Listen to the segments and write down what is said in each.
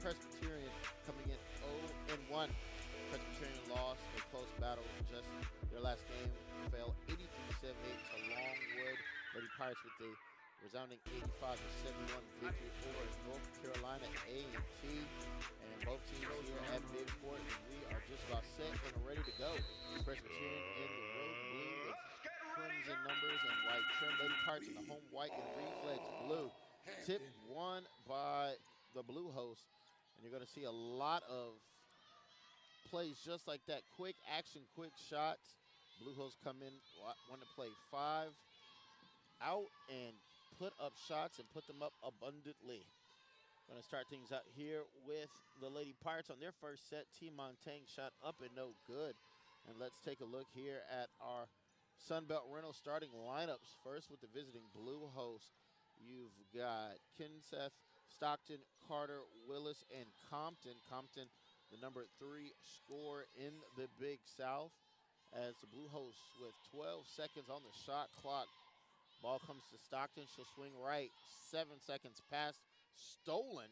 Presbyterian coming in 0-1. Presbyterian lost a close battle just their last game, fell 83-78 to Longwood. Lady Pirates with a resounding 85-71 victory over North Carolina A&T. And both teams here at Midport, we are just about set and ready to go. Presbyterian in the road blue with crimson numbers and white trim. Lady Pirates in the home white and reflex blue. Tip won by the Blue Host. And you're going to see a lot of plays just like that. Quick action, quick shots. Blue Host come in, want to play 5 out and put up shots and put them up abundantly. Going to start things out here with the Lady Pirates on their first set. T. Montaigne shot up and no good. And let's take a look here at our Sunbelt Rental starting lineups. First with the visiting Blue Host, you've got Kinseth, Stockton, Carter, Willis, and Compton. Compton, the number 3 scorer in the Big South, as the Blue Hosts with 12 seconds on the shot clock. Ball comes to Stockton. She'll swing right. 7 seconds past. Stolen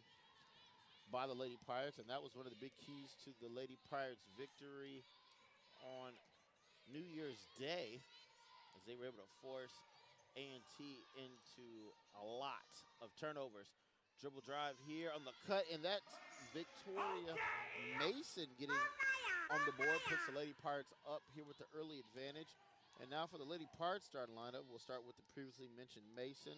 by the Lady Pirates, and that was one of the big keys to the Lady Pirates' victory on New Year's Day, as they were able to force A&T into a lot of turnovers. Dribble drive here on the cut, and that's Victoria Mason getting on the board, puts the Lady Pirates up here with the early advantage. And now for the Lady Pirates starting lineup, we'll start with the previously mentioned Mason,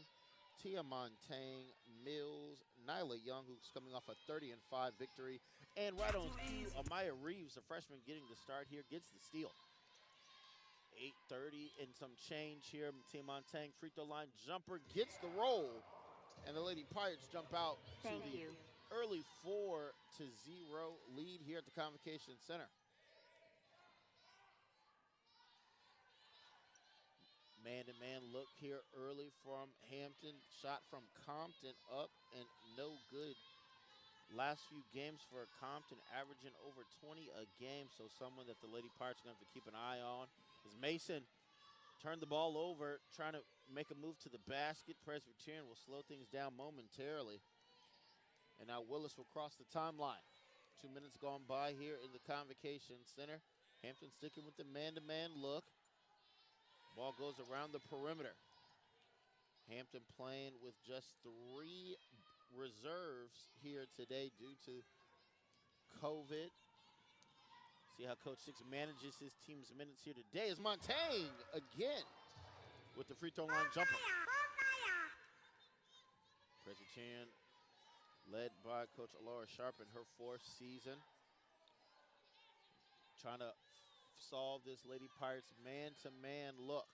Tia Montaigne, Mills, Nyla Young, who's coming off a 30-5 victory. And right on cue, Amaya Reeves, the freshman getting the start here, gets the steal. 8:30 and some change here. Tia Montaigne, free throw line jumper, gets the roll. And the Lady Pirates jump out to the early 4-0 lead here at the Convocation Center. Man-to-man look here early from Hampton. Shot from Compton up and no good. Last few games for Compton averaging over 20 a game, so someone that the Lady Pirates are going to have to keep an eye on. As Mason turned the ball over, trying to make a move to the basket. Presbyterian will slow things down momentarily. And now Willis will cross the timeline. 2 minutes gone by here in the Convocation Center. Hampton sticking with the man-to-man look. Ball goes around the perimeter. Hampton playing with just 3 reserves here today due to COVID. See how Coach Six manages his team's minutes here today. Is Montaigne again with the free throw line jumper. Presbyterian led by Coach Alora Sharp in her 4th season, trying to solve this Lady Pirates man-to-man look.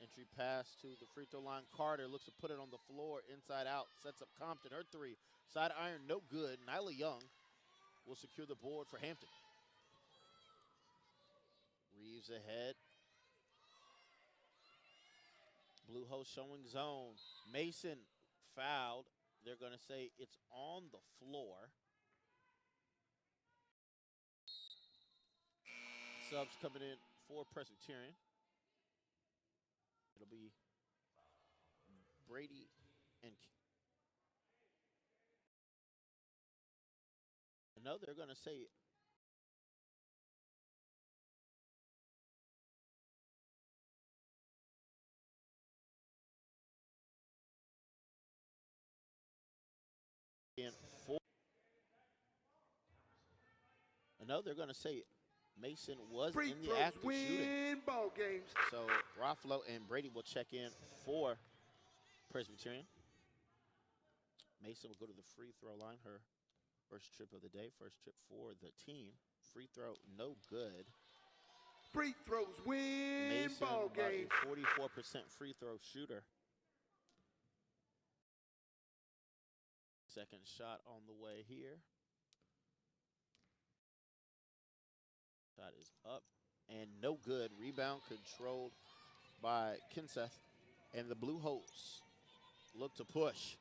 Entry pass to the free throw line. Carter looks to put it on the floor, inside out, sets up Compton, her 3. Side iron, no good. Nyla Young will secure the board for Hampton. Reeves ahead. Blue Host showing zone. Mason fouled. They're going to say it's on the floor. Subs coming in for Presbyterian. It'll be Brady and no, they're going to say in 4. No, they're going to say Mason was Free in the act of shooting. Ball games. So Ruffalo and Brady will check in for Presbyterian. Mason will go to the free throw line, her first trip of the day, first trip for the team. Free throw, no good. Free throws win Mason, ball games. a 44% free throw shooter. Second shot on the way here. Shot is up and no good. Rebound controlled by Kinseth. And the Blue Hosts look to push.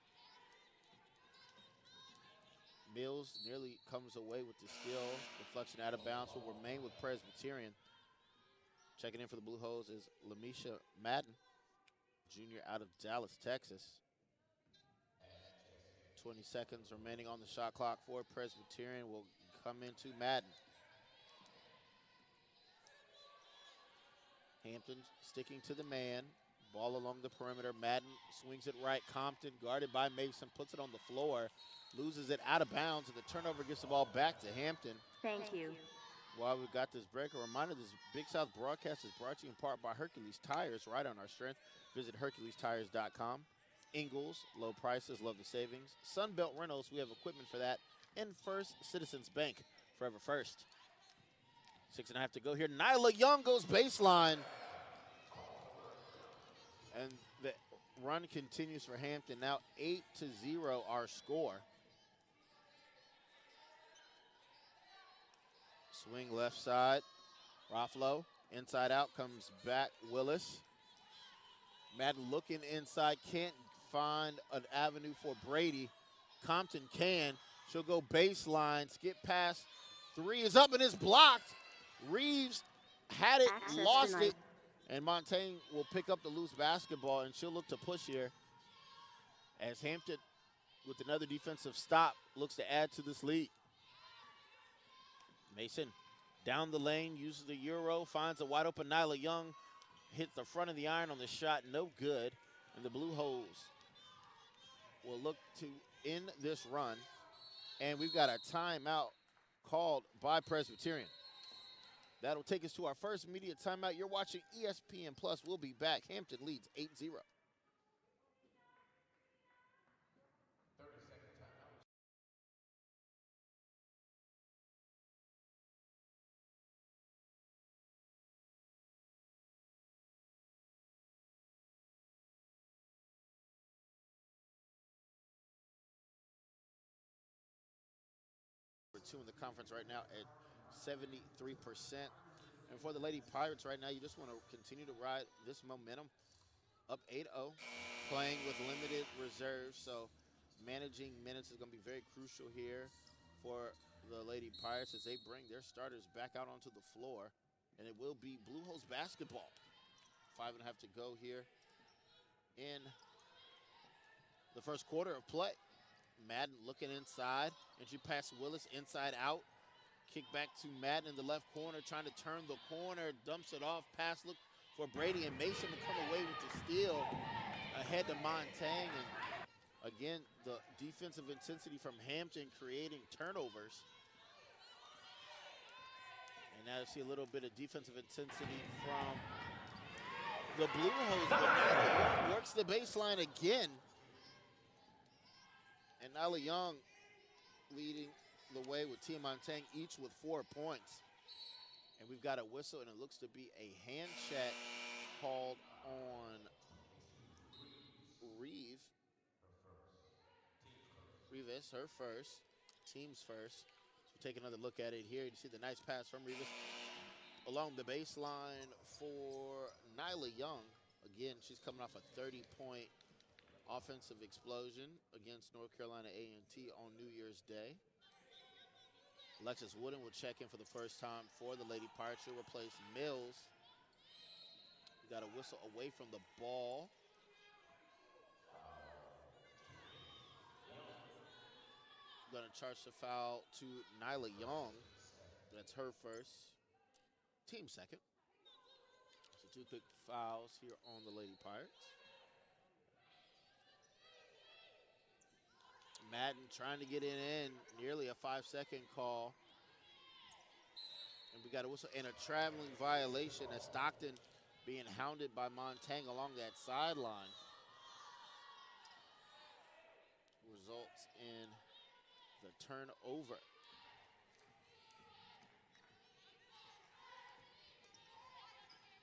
Mills nearly comes away with the steal. Deflection out of bounds will remain with Presbyterian. Checking in for the Blue Hosts is Lamisha Madden, junior out of Dallas, Texas. 20 seconds remaining on the shot clock for Presbyterian. Will come into Madden. Hampton sticking to the man. Ball along the perimeter. Madden swings it right. Compton guarded by Mason, puts it on the floor, loses it out of bounds, and the turnover gives the ball back to Hampton. Thank you. While we've got this break, a reminder this Big South broadcast is brought to you in part by Hercules Tires, right on our strength. Visit HerculesTires.com. Ingalls, low prices, love the savings. Sunbelt Rentals, we have equipment for that. And First Citizens Bank, forever first. 6.5 to go here. Nyla Young goes baseline. And the run continues for Hampton. Now 8-0 our score. Swing left side. Raffalo inside out, comes back Willis. Madden looking inside, can't find an avenue for Brady. Compton can. She'll go baseline, skip past. Three is up and is blocked. Reeves had it, lost it. And Montaigne will pick up the loose basketball, and she'll look to push here as Hampton, with another defensive stop, looks to add to this lead. Mason down the lane, uses the Euro, finds a wide open Nyla Young, hits the front of the iron on the shot, no good. And the Blue Hose will look to end this run. And we've got a timeout called by Presbyterian. That'll take us to our first immediate timeout. You're watching ESPN Plus. We'll be back. Hampton leads 8-0. 30-second timeout. We're 2 in the conference right now at 73%. And for the Lady Pirates right now, you just want to continue to ride this momentum. Up 8-0, playing with limited reserves. So managing minutes is going to be very crucial here for the Lady Pirates as they bring their starters back out onto the floor. And it will be Blue Hose basketball. 5.5 to go here in the first quarter of play. Madden looking inside, and she passed Willis inside out. Kick back to Madden in the left corner, trying to turn the corner, dumps it off. Pass look for Brady, and Mason will come away with the steal ahead to Montaigne. And again, the defensive intensity from Hampton creating turnovers. And now you see a little bit of defensive intensity from the Blue Hose. But Nyla works the baseline again. And Nyla Young leading the way with Tia Montaigne, each with 4 points. And we've got a whistle, and it looks to be a hand check called on Reeves, her first, team's first. So we'll take another look at it here. You see the nice pass from Reeves along the baseline for Nyla Young. Again, she's coming off a 30-point offensive explosion against North Carolina A&T on New Year's Day. Alexis Wooden will check in for the first time for the Lady Pirates. She'll replace Mills. We got a whistle away from the ball. Going to charge the foul to Nyla Young. That's her first. Team second. So 2 quick fouls here on the Lady Pirates. Madden trying to get it in, nearly a 5-second call. And we got a whistle and a traveling violation as Stockton being hounded by Montaigne along that sideline. Results in the turnover.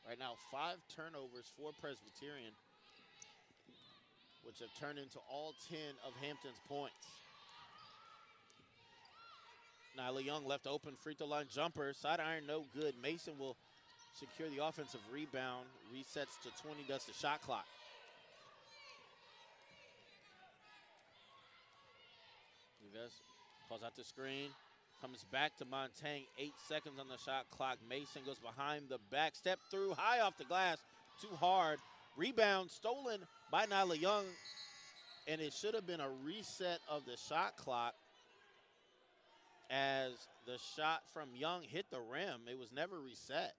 Right now, 5 turnovers for Presbyterian, which have turned into all 10 of Hampton's points. Nyla Young left open, free throw line jumper, side iron no good. Mason will secure the offensive rebound, resets to 20, does the shot clock. Rivas calls out the screen, comes back to Montaigne, 8 seconds on the shot clock. Mason goes behind the back, step through, high off the glass, too hard. Rebound stolen by Nyla Young. And it should have been a reset of the shot clock as the shot from Young hit the rim. It was never reset.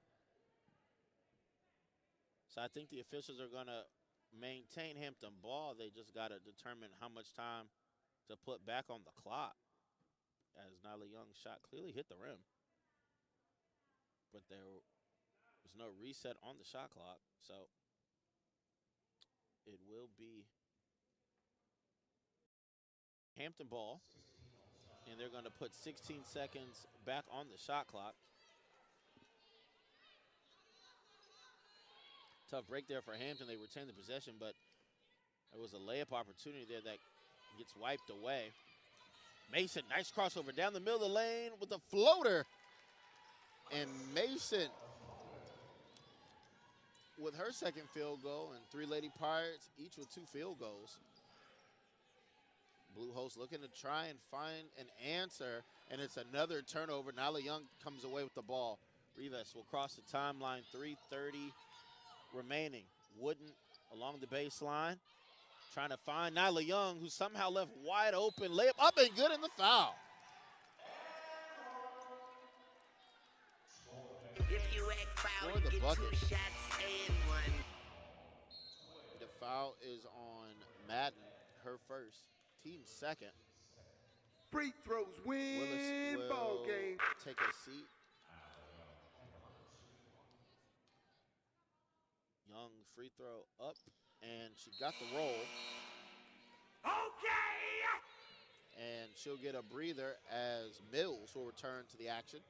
So I think the officials are going to maintain Hampton ball. They just got to determine how much time to put back on the clock, as Nyla Young's shot clearly hit the rim. But there was no reset on the shot clock, so it will be Hampton ball, and they're going to put 16 seconds back on the shot clock. Tough break there for Hampton. They retain the possession, but there was a layup opportunity there that gets wiped away. Mason, nice crossover down the middle of the lane with a floater. And Mason with her second field goal, and three Lady Pirates each with 2 field goals. Blue Host looking to try and find an answer, and it's another turnover. Nyla Young comes away with the ball. Rivas will cross the timeline, 3:30 remaining. Wooden along the baseline, trying to find Nyla Young, who somehow left wide open. Layup up and good, in the foul. If you act foul, For you the get bucket. 2 shots and 1. The foul is on Madden, her first, team second. Free throws win Willis ball will game. take a seat. Young free throw up, and she got the roll. Okay. And she'll get a breather as Mills will return to the action.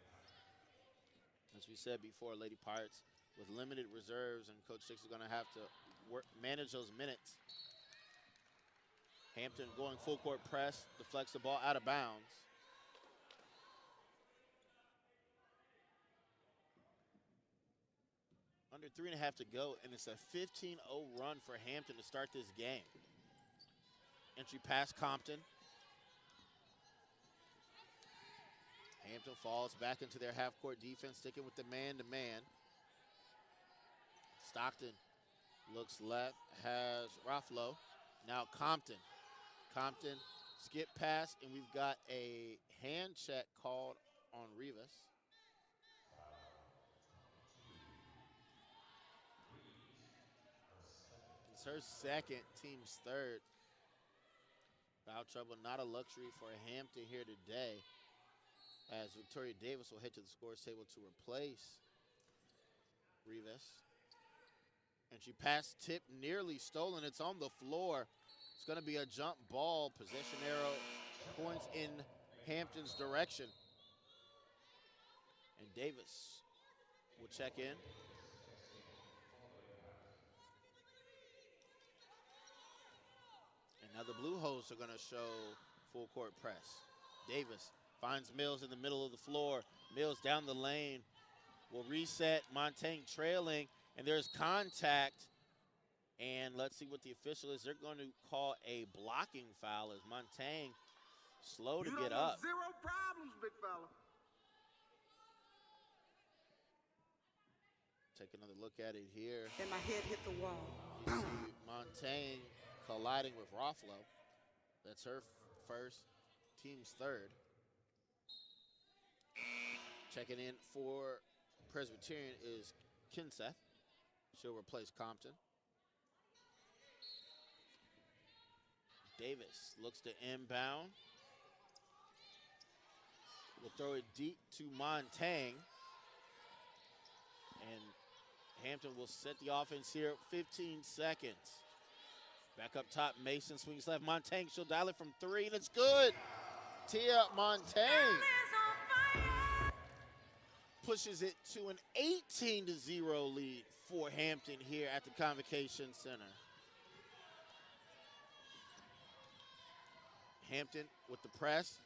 As we said before, Lady Pirates with limited reserves, and Coach Six is going to have to manage those minutes. Hampton going full court press, deflects the ball out of bounds. Under 3.5 to go, and it's a 15-0 run for Hampton to start this game. Entry pass Compton. Hampton falls back into their half-court defense, sticking with the man-to-man. Stockton looks left, has Ruffalo. Now Compton. Compton skip pass, and we've got a hand check called on Rivas. It's her second, team's third. Foul trouble, not a luxury for Hampton here today, as Victoria Davis will head to the scores table to replace Rivas. And she passed tip, nearly stolen. It's on the floor. It's going to be a jump ball. Possession arrow points in Hampton's direction. And Davis will check in. And now the Blue Hosts are going to show full court press. Davis finds Mills in the middle of the floor. Mills down the lane will reset. Montaigne trailing, and there's contact. And let's see what the official is. They're going to call a blocking foul as Montaigne slow to get up. Zero problems, big fella. Take another look at it here. And my head hit the wall. You see Montaigne colliding with Ruffalo. That's her first, team's third. Checking in for Presbyterian is Kinseth. She'll replace Compton. Davis looks to inbound. Will throw it deep to Montaigne. And Hampton will set the offense here. 15 seconds. Back up top, Mason swings left. Montaigne, she'll dial it from 3, and it's good. Tia Montaigne pushes it to an 18-0 lead for Hampton here at the Convocation Center. Hampton with the press.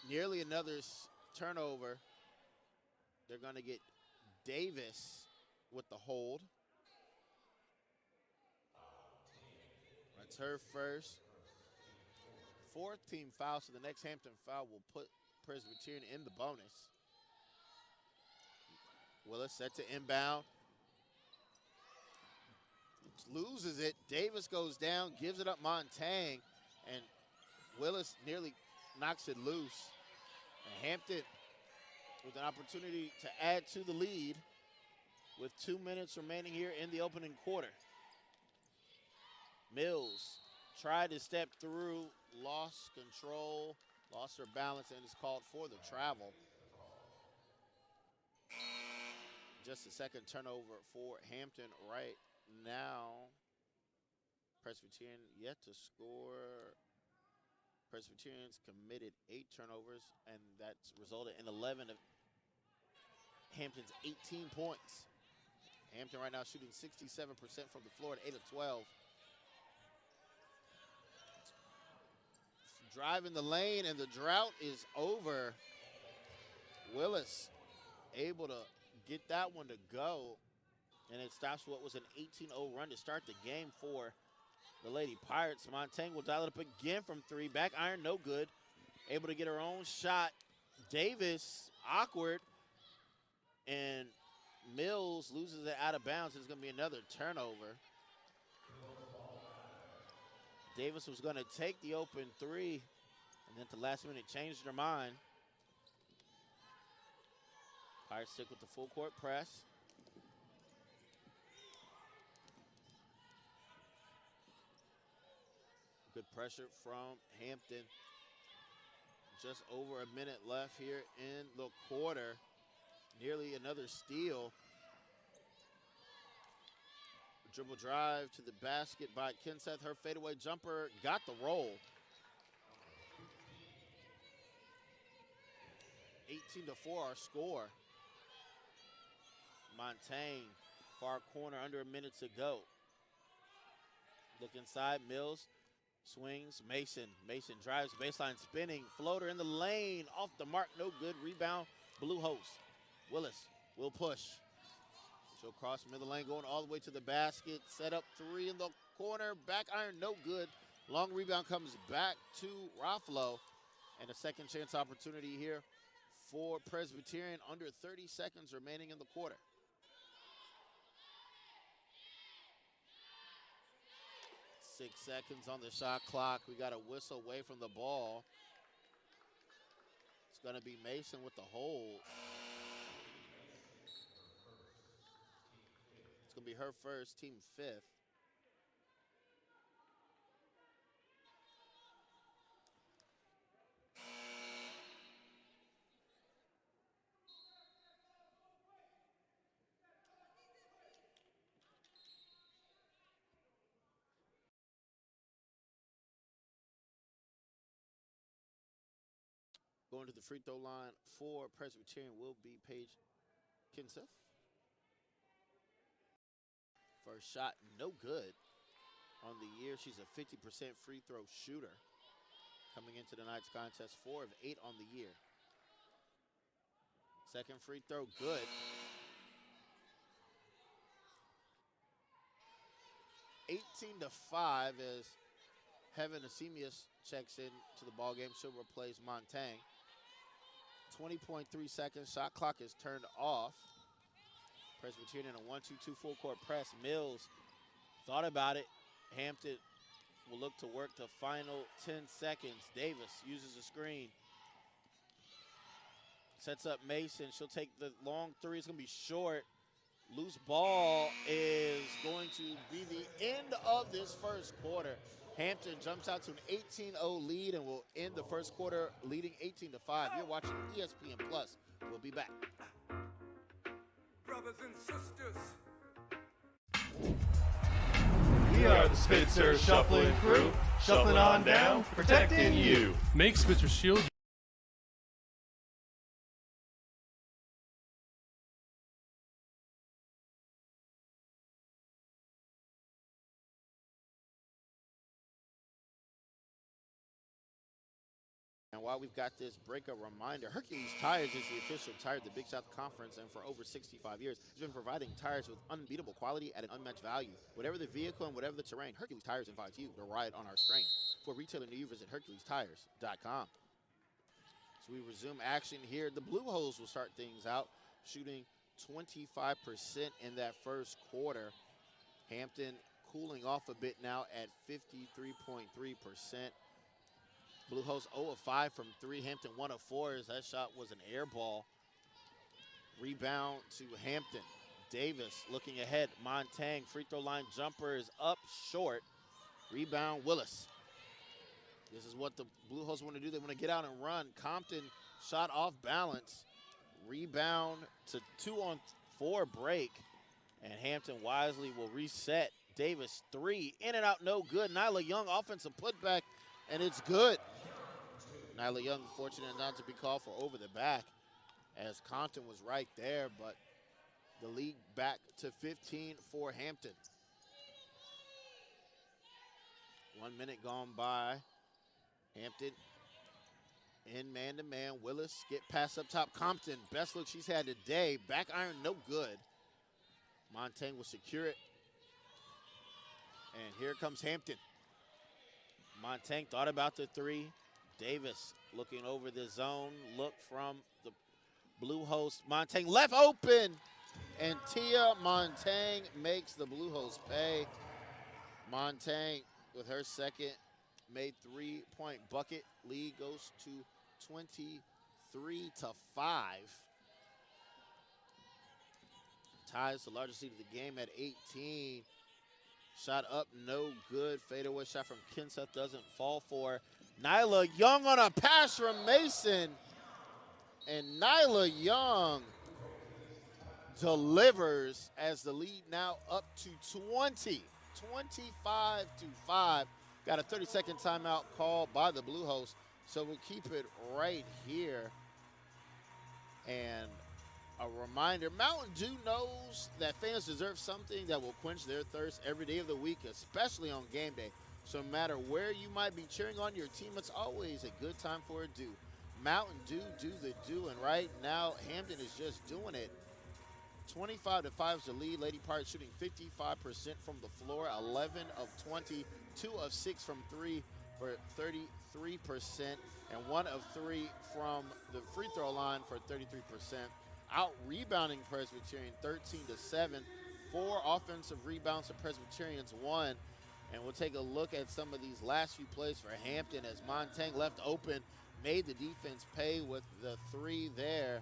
Nearly another turnover. They're going to get Davis with the hold. That's her first. 4th team foul, so the next Hampton foul will put Presbyterian in the bonus. Willis set to inbound. Loses it. Davis goes down, gives it up Montaigne. And Willis nearly knocks it loose. And Hampton with an opportunity to add to the lead with 2 minutes remaining here in the opening quarter. Mills tried to step through, lost control, lost her balance, and is called for the travel. Just a second turnover for Hampton right now. Presbyterian yet to score. Presbyterians committed 8 turnovers, and that's resulted in 11 of Hampton's 18 points. Hampton right now shooting 67% from the floor at 8 of 12. Driving the lane, and the drought is over. Willis able to get that one to go, and it stops what was an 18-0 run to start the game for the Lady Pirates. Montaigne will dial it up again from 3. Back iron, no good. Able to get her own shot. Davis, awkward. And Mills loses it out of bounds. It's going to be another turnover. Davis was going to take the open 3, and then at the last minute changed her mind. Pirates stick with the full court press. Good pressure from Hampton. Just over a minute left here in the quarter. Nearly another steal. Dribble drive to the basket by Kenseth. Her fadeaway jumper got the roll. 18-4 our score. Montaigne, far corner, under a minute to go. Look inside, Mills swings, Mason. Mason drives, baseline spinning, floater in the lane, off the mark, no good. Rebound, Blue Host. Willis will push. She'll cross middle lane, going all the way to the basket. Set up 3 in the corner, back iron, no good. Long rebound comes back to Ruffalo. And a second chance opportunity here for Presbyterian. Under 30 seconds remaining in the quarter. Six seconds on the shot clock. We got a whistle away from the ball. It's going to be Mason with the hold. It's going to be her first, team 5th. Going to the free throw line for Presbyterian will be Paige Kenseth. First shot, no good on the year. She's a 50% free throw shooter. Coming into tonight's contest, 4 of 8 on the year. Second free throw, good. 18-5 as Heaven Asemius checks in to the ballgame. She'll replace Montaigne. 20.3 seconds. Shot clock is turned off. Presbyterian in a 1-2-2 full court press. Mills thought about it. Hampton will look to work the final 10 seconds. Davis uses a screen. Sets up Mason. She'll take the long 3. It's going to be short. Loose ball is going to be the end of this first quarter. Hampton jumps out to an 18-0 lead and will end the first quarter leading 18-5. You're watching ESPN Plus. We'll be back. Brothers and sisters. We are the Spitzer Shuffling Crew, shuffling on down, protecting you. Make Spitzer Shield. And while we've got this break, a reminder, Hercules Tires is the official tire of the Big South Conference, and for over 65 years, has been providing tires with unbeatable quality at an unmatched value. Whatever the vehicle and whatever the terrain, Hercules Tires invites you to ride on our strength. For retailer near you, visit HerculesTires.com. So we resume action here. The Blue Hose will start things out, shooting 25% in that first quarter. Hampton cooling off a bit now at 53.3%. Blue Hose 0 of 5 from 3. Hampton 1 of 4 as that shot was an air ball. Rebound to Hampton. Davis looking ahead. Montang free throw line jumper is up short. Rebound Willis. This is what the Blue Hose want to do. They want to get out and run. Compton shot off balance. Rebound to 2-on-4 break. And Hampton wisely will reset. Davis 3 in and out, no good. Nyla Young offensive putback, and it's good. Nyla Young fortunate not to be called for over the back as Compton was right there, but the lead back to 15 for Hampton. 1 minute gone by. Hampton in man-to-man. Willis get pass up top. Compton, best look she's had today. Back iron, no good. Montang will secure it. And here comes Hampton. Montang thought about the 3. Davis looking over the zone. Look from the Blue Hose. Montang left open. And Tia Montang makes the Blue Hose pay. Montang with her second made 3-point bucket. Lead goes to 23-5. Ties the largest lead of the game at 18. Shot up, no good. Fadeaway shot from Kinseth doesn't fall for. Nyla Young on a pass from Mason. And Nyla Young delivers as the lead now up to 20. 25-5. Got a 30-second timeout called by the Blue Hose. So we'll keep it right here. And a reminder, Mountain Dew knows that fans deserve something that will quench their thirst every day of the week, especially on game day. So no matter where you might be cheering on your team, it's always a good time for a Dew. Mountain Dew, do the Dew, and right now Hampton is just doing it. 25-5 is the lead. Lady Pirates shooting 55% from the floor, 11 of 20, 2 of 6 from 3 for 33%, and 1 of 3 from the free throw line for 33%. Out rebounding Presbyterian 13-7. 4 offensive rebounds to Presbyterian's 1. And we'll take a look at some of these last few plays for Hampton as Montang left open, made the defense pay with the 3 there.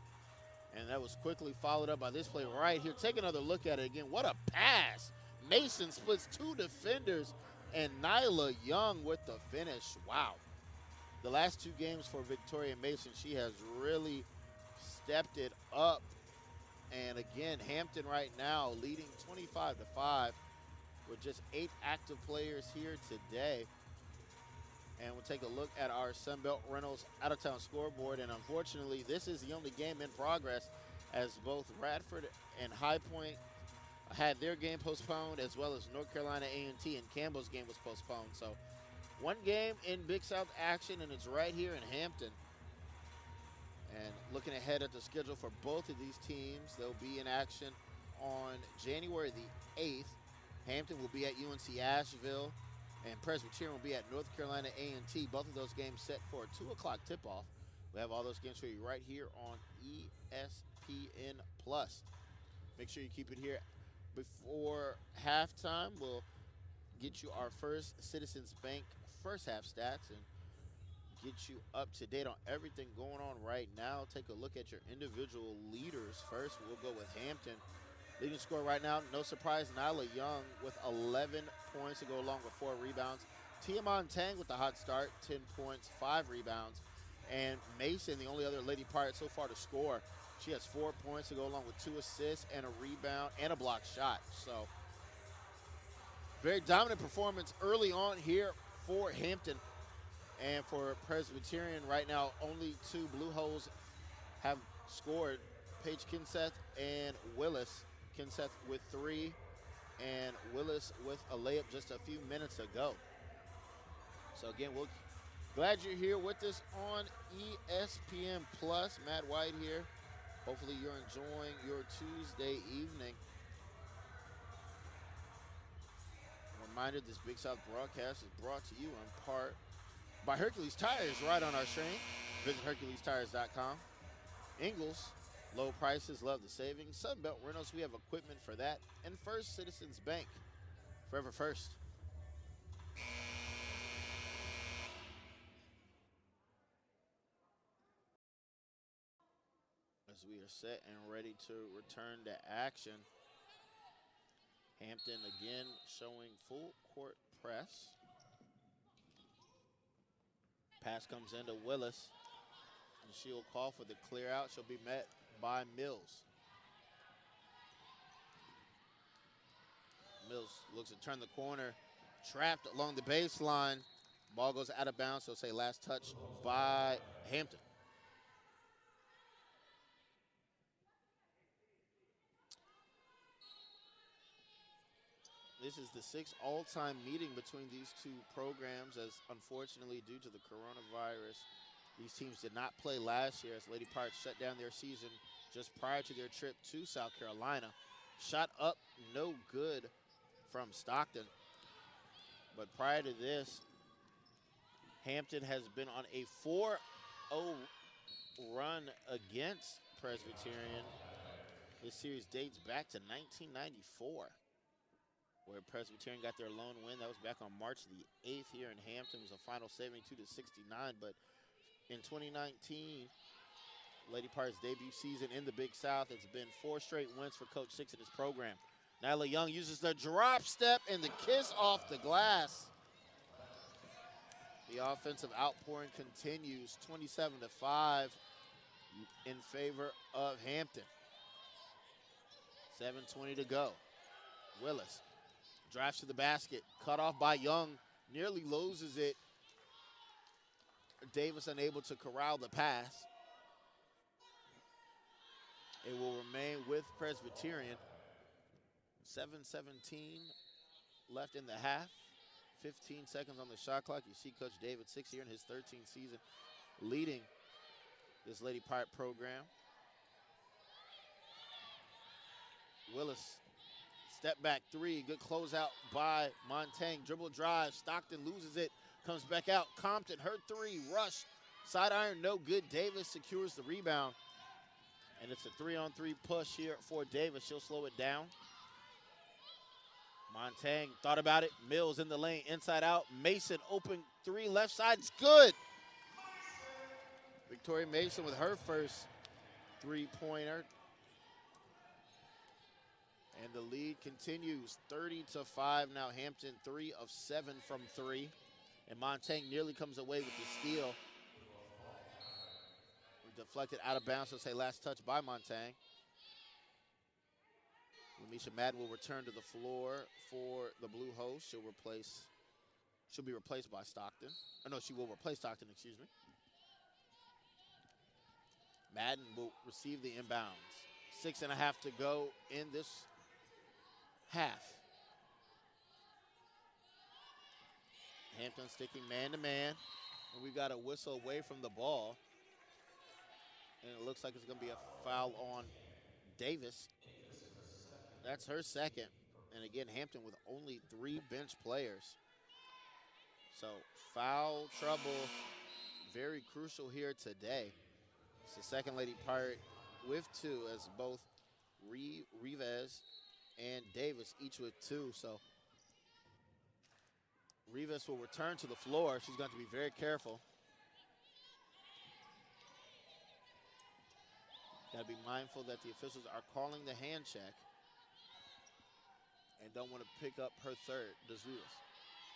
And that was quickly followed up by this play right here. Take another look at it again. What a pass. Mason splits 2 defenders, and Nyla Young with the finish. Wow. The last 2 games for Victoria Mason, she has really stepped it up. And again, Hampton right now leading 25-5 with just 8 active players here today. And we'll take a look at our Sunbelt Reynolds out-of-town scoreboard. And unfortunately, this is the only game in progress as both Radford and High Point had their game postponed, as well as North Carolina A&T and Campbell's game was postponed. So 1 game in Big South action, and it's right here in Hampton. And looking ahead at the schedule for both of these teams, they'll be in action on January the 8th. Hampton will be at UNC Asheville, and Presbyterian will be at North Carolina A&T. Both of those games set for a 2 o'clock tip-off. We have all those games for you right here on ESPN+. Make sure you keep it here. Before halftime, we'll get you our first Citizens Bank first half stats and get you up to date on everything going on right now. Take a look at your individual leaders first. We'll go with Hampton. Leading scorer right now, no surprise, Nyla Young with 11 points to go along with 4 rebounds. Tia Montang with the hot start, 10 points, 5 rebounds. And Mason, the only other Lady Pirate so far to score. She has 4 points to go along with 2 assists and a rebound and a block shot. So very dominant performance early on here for Hampton. And for Presbyterian right now, only 2 Blue Holes have scored. Paige Kinseth and Willis. Kinseth with 3 and Willis with a layup just a few minutes ago. So again, we're glad you're here with us on ESPN+. Matt White here. Hopefully you're enjoying your Tuesday evening. Reminder, this Big South broadcast is brought to you in part by Hercules Tires, right on our screen. Visit HerculesTires.com. Ingles, low prices, love the savings. Sunbelt Reynolds, we have equipment for that. And First Citizens Bank, forever first. as we are set and ready to return to action. Hampton again showing full court press. Pass comes into Willis, and she'll call for the clear out. She'll be met by Mills. Mills looks to turn the corner, trapped along the baseline. Ball goes out of bounds, so say last touch by Hampton. This is the 6th all-time meeting between these two programs, as unfortunately due to the coronavirus, these teams did not play last year as Lady Pirates shut down their season just prior to their trip to South Carolina. Shot up, no good from Stockton. But prior to this, Hampton has been on a 4-0 run against Presbyterian. This series dates back to 1994, where Presbyterian got their lone win. That was back on March the 8th here in Hampton. It was a final 72-69. But in 2019, Lady Pirates' debut season in the Big South, it's been 4 straight wins for Coach Six in his program. Nyla Young uses the drop step and the kiss off the glass. The offensive outpouring continues, 27-5 in favor of Hampton. 7:20 to go. Willis drives to the basket, cut off by Young, nearly loses it. Davis unable to corral the pass. It will remain with Presbyterian. 7:17 left in the half. 15 seconds on the shot clock. You see Coach David Six here in his 13th season leading this Lady Pirate program. Willis, step back 3, good closeout by Montaigne. Dribble drive, Stockton loses it, comes back out. Compton, her 3, rush, side iron, no good. Davis secures the rebound. And it's a 3-on-3 push here for Davis. She'll slow it down. Montaigne thought about it. Mills in the lane, inside out. Mason open 3, left side, it's good. Victoria Mason with her first 3-pointer. And the lead continues, 30-5 now. Hampton 3 of 7 from 3. And Montaigne nearly comes away with the steal. Deflected out of bounds, so say last touch by Montaigne. Lamisha Madden will return to the floor for the Blue Host. She'll be replaced by Stockton. Oh, no, she will replace Stockton, excuse me. Madden will receive the inbounds. 6.5 to go in this half. Hampton sticking man-to-man. And we've got a whistle away from the ball. And it looks like it's going to be a foul on Davis. That's her second. And again, Hampton with only 3 bench players. So foul trouble, very crucial here today. It's the second Lady Pirate with 2, as both Rivas and Davis each with 2. So Rivas will return to the floor. She's going to be very careful. Got to be mindful that the officials are calling the hand check and don't want to pick up her third. Does Rivas.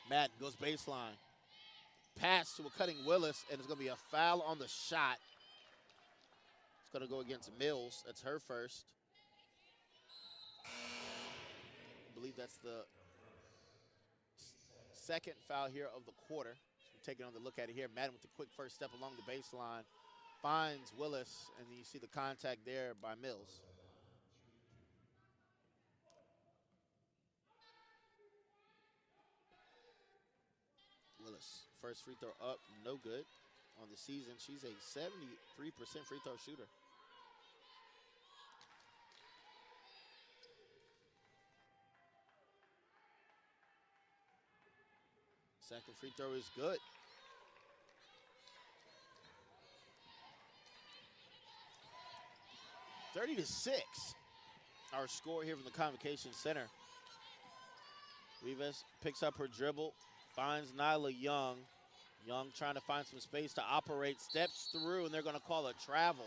Madden goes baseline. Pass to a cutting Willis, and it's going to be a foul on the shot. It's going to go against Mills. That's her first. I believe that's the second foul here of the quarter. So we're taking on the look at it here. Madden with the quick first step along the baseline. Finds Willis, and then you see the contact there by Mills. Willis, first free throw up, no good. On the season, she's a 73% free throw shooter. Second free throw is good. (30-6), our score here from the Convocation Center. Rivas picks up her dribble, finds Nyla Young. Young trying to find some space to operate, steps through, and they're going to call a travel.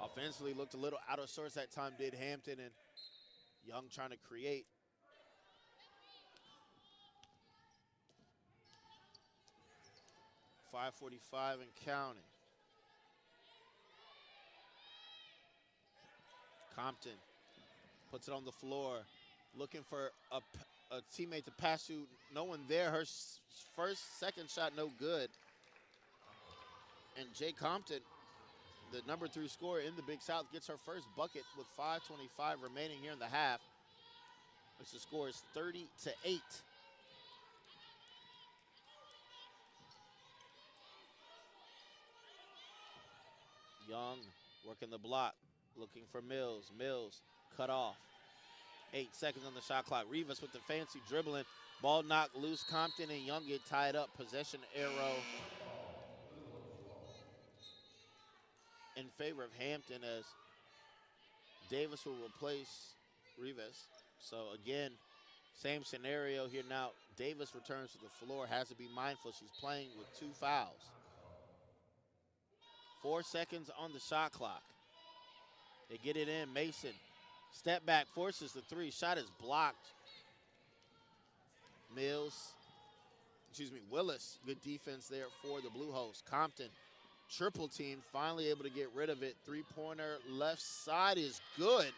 Offensively looked a little out of sorts that time, did Hampton, and Young trying to create. .545 and counting. Compton puts it on the floor, looking for a teammate to pass to. No one there. Her second shot, no good. And Jay Compton, the number 3 scorer in the Big South, gets her first bucket with 5:25 remaining here in the half. Which the score is 30-8. Young working the block, looking for Mills. Mills cut off. 8 seconds on the shot clock. Rivas with the fancy dribbling. Ball knocked loose. Compton and Young get tied up. Possession arrow in favor of Hampton as Davis will replace Rivas. So again, same scenario here now. Davis returns to the floor, has to be mindful. She's playing with 2 fouls. 4 seconds on the shot clock. They get it in. Mason, step back, forces the 3. Shot is blocked. Willis, good defense there for the Blue Hose. Compton, triple team, finally able to get rid of it. 3-pointer left side is good.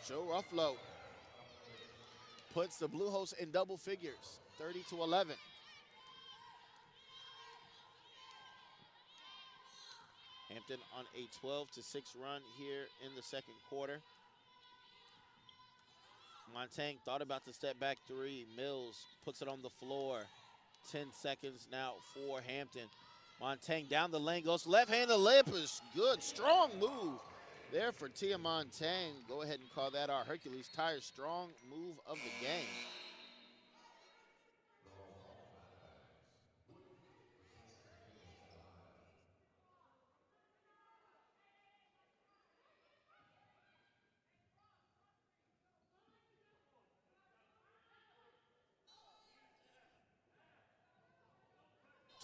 Joe Ruffalo puts the Blue Hose in double figures, 30-11. Hampton on a 12-6 run here in the second quarter. Montaigne thought about the step back 3. Mills puts it on the floor. 10 seconds now for Hampton. Montaigne down the lane, goes left-handed layup is good. Strong move there for Tia Montaigne. Go ahead and call that our Hercules Tire strong move of the game.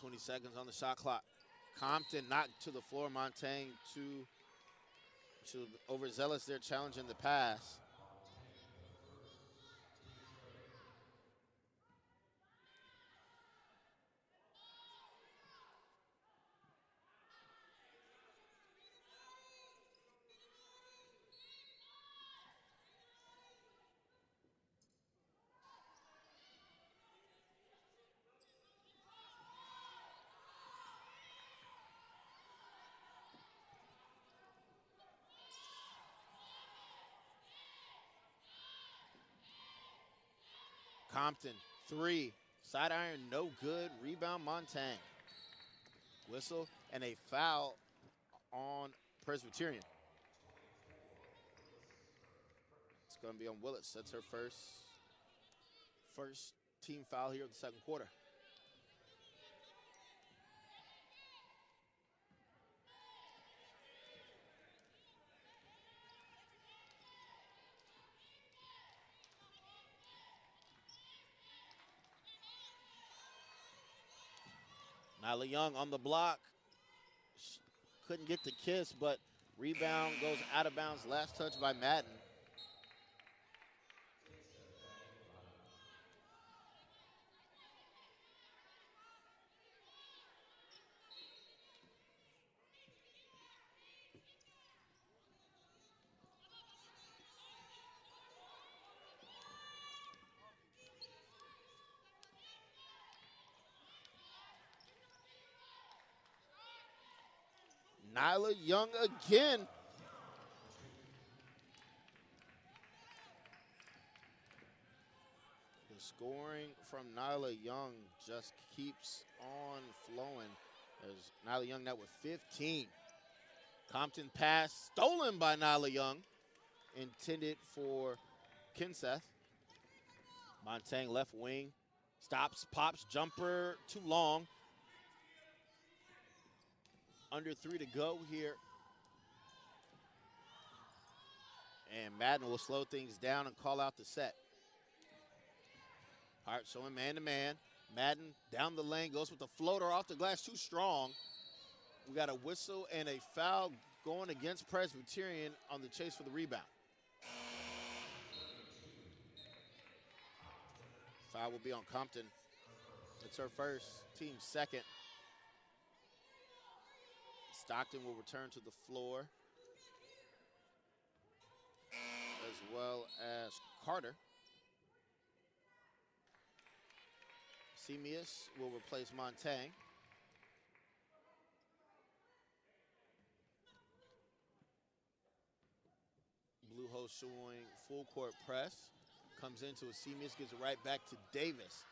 .20 seconds on the shot clock. Compton knocked to the floor. Montaigne too overzealous there, challenging the pass. Compton, 3, side iron, no good. Rebound, Montaigne. Whistle and a foul on Presbyterian. It's going to be on Willis. That's her first team foul here in the second quarter. Nyla Young on the block. Couldn't get the kiss, but rebound goes out of bounds. Last touch by Madden. Nyla Young again. The scoring from Nyla Young just keeps on flowing as Nyla Young now with 15. Compton pass stolen by Nyla Young, intended for Kinseth. Montaigne left wing, stops, pops, jumper, too long. Under 3 to go here. And Madden will slow things down and call out the set. Hart showing man-to-man. Madden down the lane, goes with the floater off the glass, too strong. We got a whistle and a foul going against Presbyterian on the chase for the rebound. Foul will be on Compton. It's her first, team second. Stockton will return to the floor, as well as Carter. Semius will replace Montaigne. Blue Host showing full court press. Comes into a Semius, gives it right back to Davis.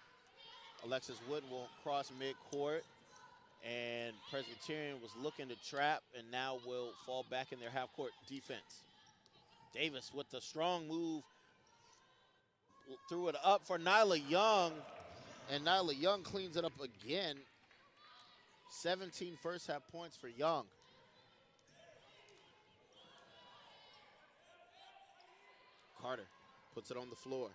Alexis Wooden will cross midcourt, and Presbyterian was looking to trap and now will fall back in their half-court defense. Davis with the strong move, threw it up for Nyla Young, and Nyla Young cleans it up again. 17 first half points for Young. Carter puts it on the floor.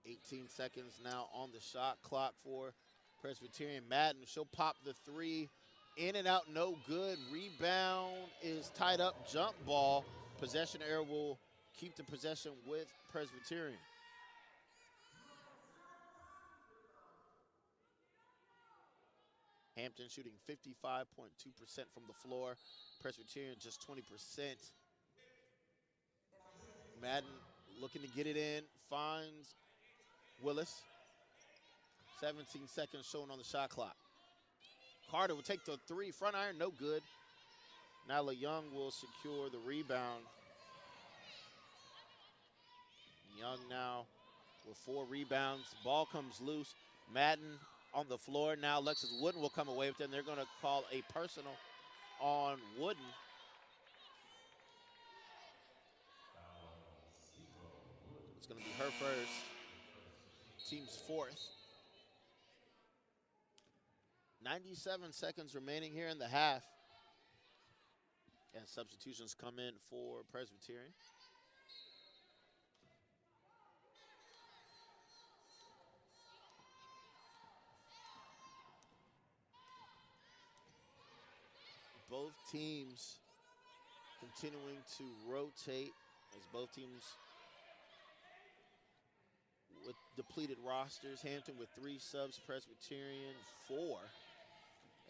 18 seconds now on the shot clock for Presbyterian. Madden, she'll pop the three. In and out, no good. Rebound is tied up. Jump ball. Possession error will keep the possession with Presbyterian. Hampton shooting 55.2% from the floor. Presbyterian just 20%. Madden looking to get it in. Finds Willis. 17 seconds shown on the shot clock. Carter will take the three. Front iron, no good. Nyla Young will secure the rebound. Young now with 4 rebounds. Ball comes loose. Madden on the floor. Now Alexis Wooden will come away with it, and they're going to call a personal on Wooden. It's going to be her first. Team's fourth. 97 seconds remaining here in the half. And substitutions come in for Presbyterian. Both teams continuing to rotate as both teams with depleted rosters. Hampton with 3 subs, Presbyterian 4.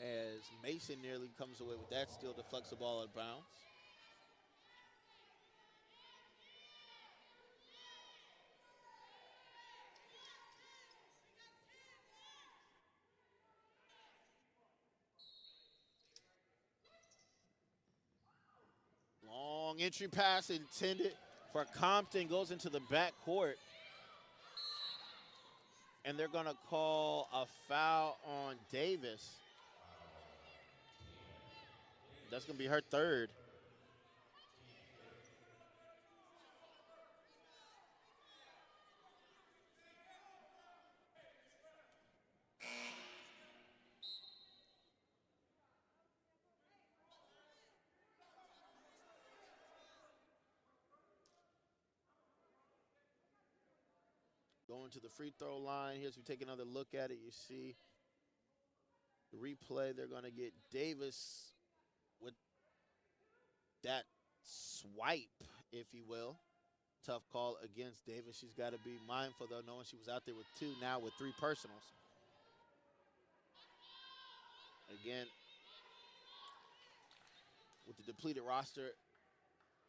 As Mason nearly comes away with that steal, deflects the ball out of bounds. Long entry pass intended for Compton, goes into the backcourt. And they're going to call a foul on Davis. That's going to be her third. Going to the free throw line. Here's we take another look at it. You see the replay. They're going to get Davis with that swipe, if you will. Tough call against Davis. She's got to be mindful, though, knowing she was out there with 2, now with 3 personals. Again, with the depleted roster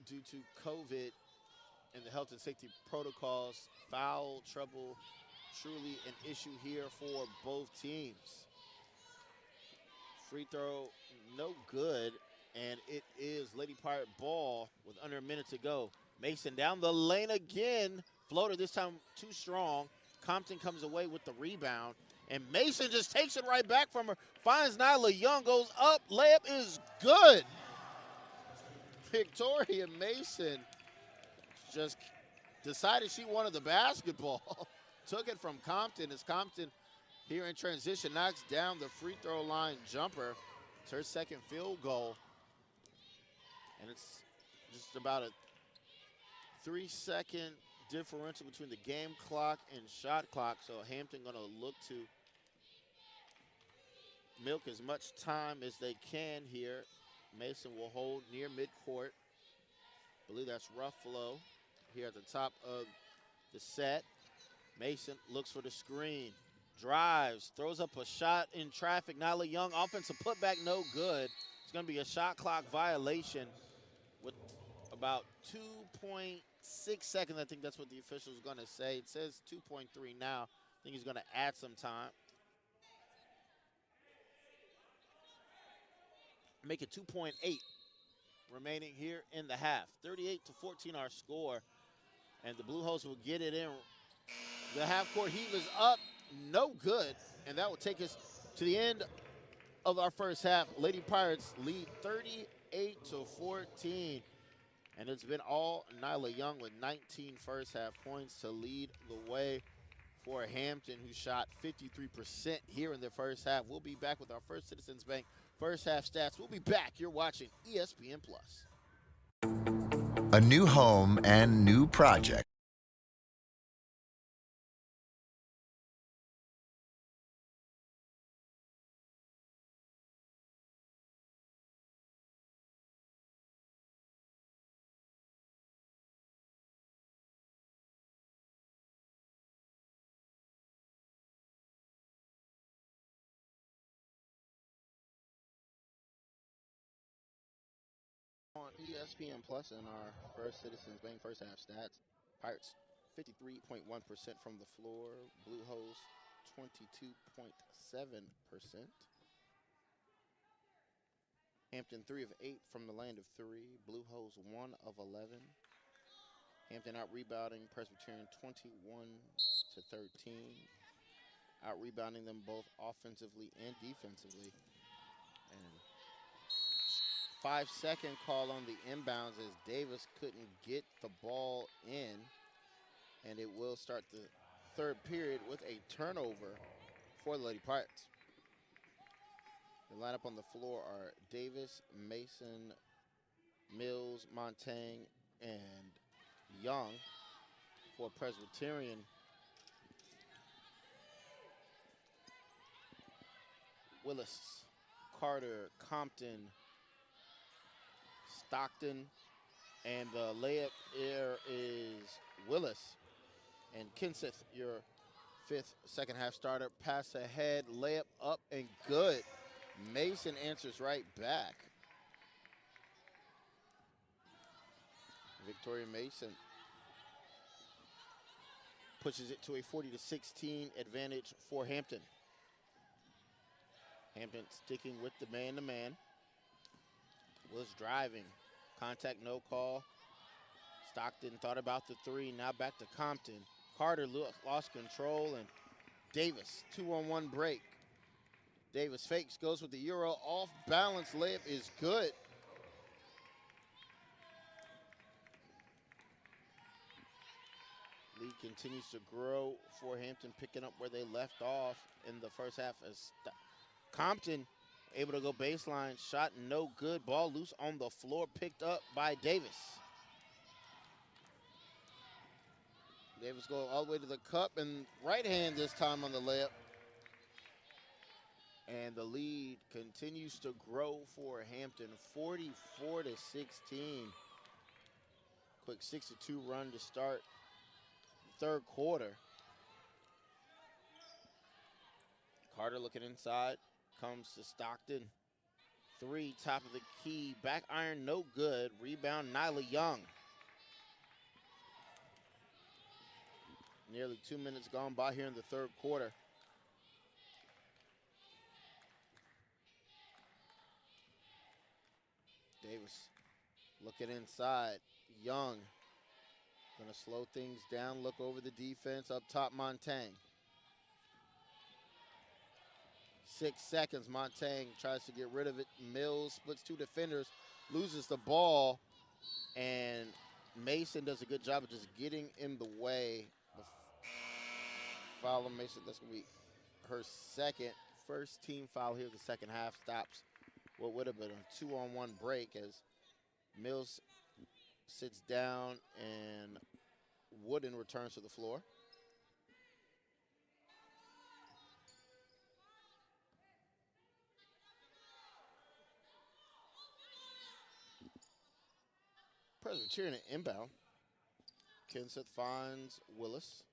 due to COVID and the health and safety protocols, foul trouble truly an issue here for both teams. Free throw, no good. And it is Lady Pirate ball with under a minute to go. Mason down the lane again. Floater this time too strong. Compton comes away with the rebound. And Mason just takes it right back from her. Finds Nyla Young, goes up. Layup is good. Victoria Mason just decided she wanted the basketball. Took it from Compton as Compton here in transition knocks down the free throw line jumper. It's her second field goal. And it's just about a 3-second differential between the game clock and shot clock. So Hampton going to look to milk as much time as they can here. Mason will hold near midcourt. I believe that's Ruffalo here at the top of the set. Mason looks for the screen, drives, throws up a shot in traffic. Nyla Young, offensive putback, no good. It's going to be a shot clock violation with about 2.6 seconds. I think that's what the official is going to say. It says 2.3 now. I think he's going to add some time. Make it 2.8 remaining here in the half. 38-14 our score, and the Blue Hose will get it in. The half-court heave is up, no good, and that will take us to the end of our first half. Lady Pirates lead 38-14, and it's been all Nyla Young with 19 first-half points to lead the way for Hampton, who shot 53% here in the first half. We'll be back with our First Citizens Bank first-half stats. We'll be back. You're watching ESPN+. A new home and new project. On ESPN Plus in our First Citizens Bank first half stats, Pirates 53.1% from the floor, Blue Hose 22.7%. Hampton 3 of 8 from the land of 3, Blue Hose 1 of 11. Hampton out rebounding Presbyterian 21-13, out rebounding them both offensively and defensively. And 5-second call on the inbounds as Davis couldn't get the ball in, and it will start the third period with a turnover for the Lady Pirates. The lineup on the floor are Davis, Mason, Mills, Montaigne, and Young for Presbyterian. Willis, Carter, Compton, Stockton, and the layup here is Willis. And Kenseth, your fifth second half starter, pass ahead, layup up and good. Mason answers right back. Victoria Mason pushes it to a 40-16 advantage for Hampton. Hampton sticking with the man-to-man. Was driving. Contact, no call. Stockton thought about the three. Now back to Compton. Carter lost control, and Davis, 2-on-1 break. Davis fakes, goes with the Euro. Off balance layup is good. Lead continues to grow for Hampton, picking up where they left off in the first half. As Compton able to go baseline, shot no good. Ball loose on the floor, picked up by Davis. Davis going all the way to the cup, and right hand this time on the layup. And the lead continues to grow for Hampton, 44-16. Quick 6-2 run to start third quarter. Carter looking inside, comes to Stockton. Three, top of the key, back iron, no good. Rebound, Nyla Young. Nearly 2 minutes gone by here in the third quarter. Davis looking inside. Young gonna slow things down, look over the defense. Up top, Montaigne. 6 seconds, Montaigne tries to get rid of it. Mills splits two defenders, loses the ball, and Mason does a good job of just getting in the way. Foul on Mason, that's gonna be her first team foul here. The second half stops what would have been a 2-on-1 break as Mills sits down and Wooden returns to the floor. Presbyterian inbound. Kenseth finds Willis.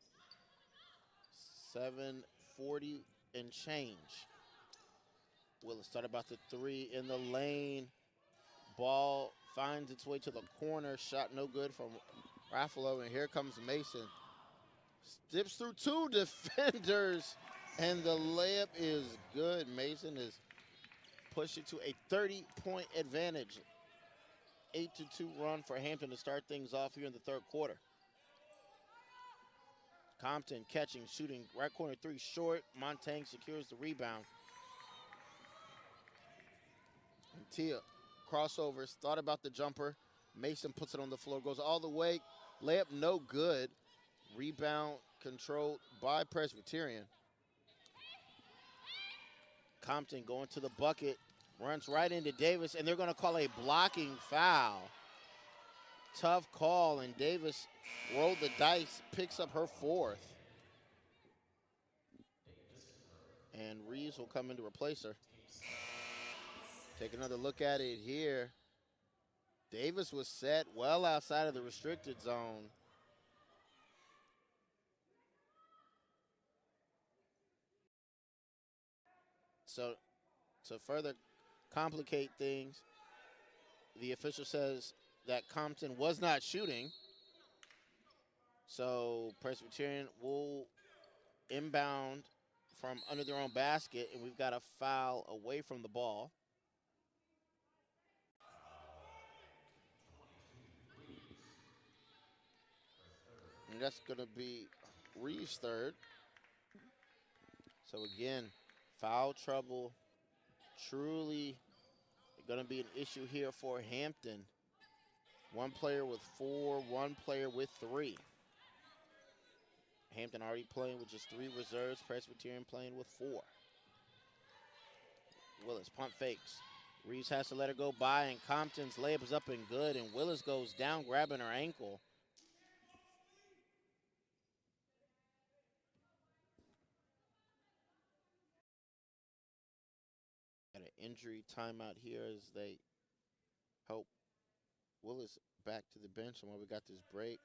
7:40 and change. Willis started about the three in the lane. Ball finds its way to the corner. Shot no good from Raffalo, and here comes Mason. Dips through two defenders, and the layup is good. Mason is pushing to a 30-point advantage. 8-2 run for Hampton to start things off here in the third quarter. Compton catching, shooting, right corner three short. Montaigne secures the rebound. And Tia crossovers, thought about the jumper. Mason puts it on the floor, goes all the way. Layup no good. Rebound controlled by Presbyterian. Compton going to the bucket, runs right into Davis, and they're going to call a blocking foul. Tough call, and Davis rolled the dice, picks up her fourth. And Reeves will come in to replace her. Take another look at it here. Davis was set well outside of the restricted zone. So to further complicate things, the official says that Compton was not shooting. So Presbyterian will inbound from under their own basket, and we've got a foul away from the ball. And that's going to be Reeves' third. So again, foul trouble truly going to be an issue here for Hampton. One player with 4, one player with 3. Hampton already playing with just 3 reserves. Presbyterian playing with 4. Willis punt fakes. Reeves has to let her go by, and Compton's layup is up and good, and Willis goes down grabbing her ankle. Got an injury timeout here as they help Willis back to the bench, and while we got this break.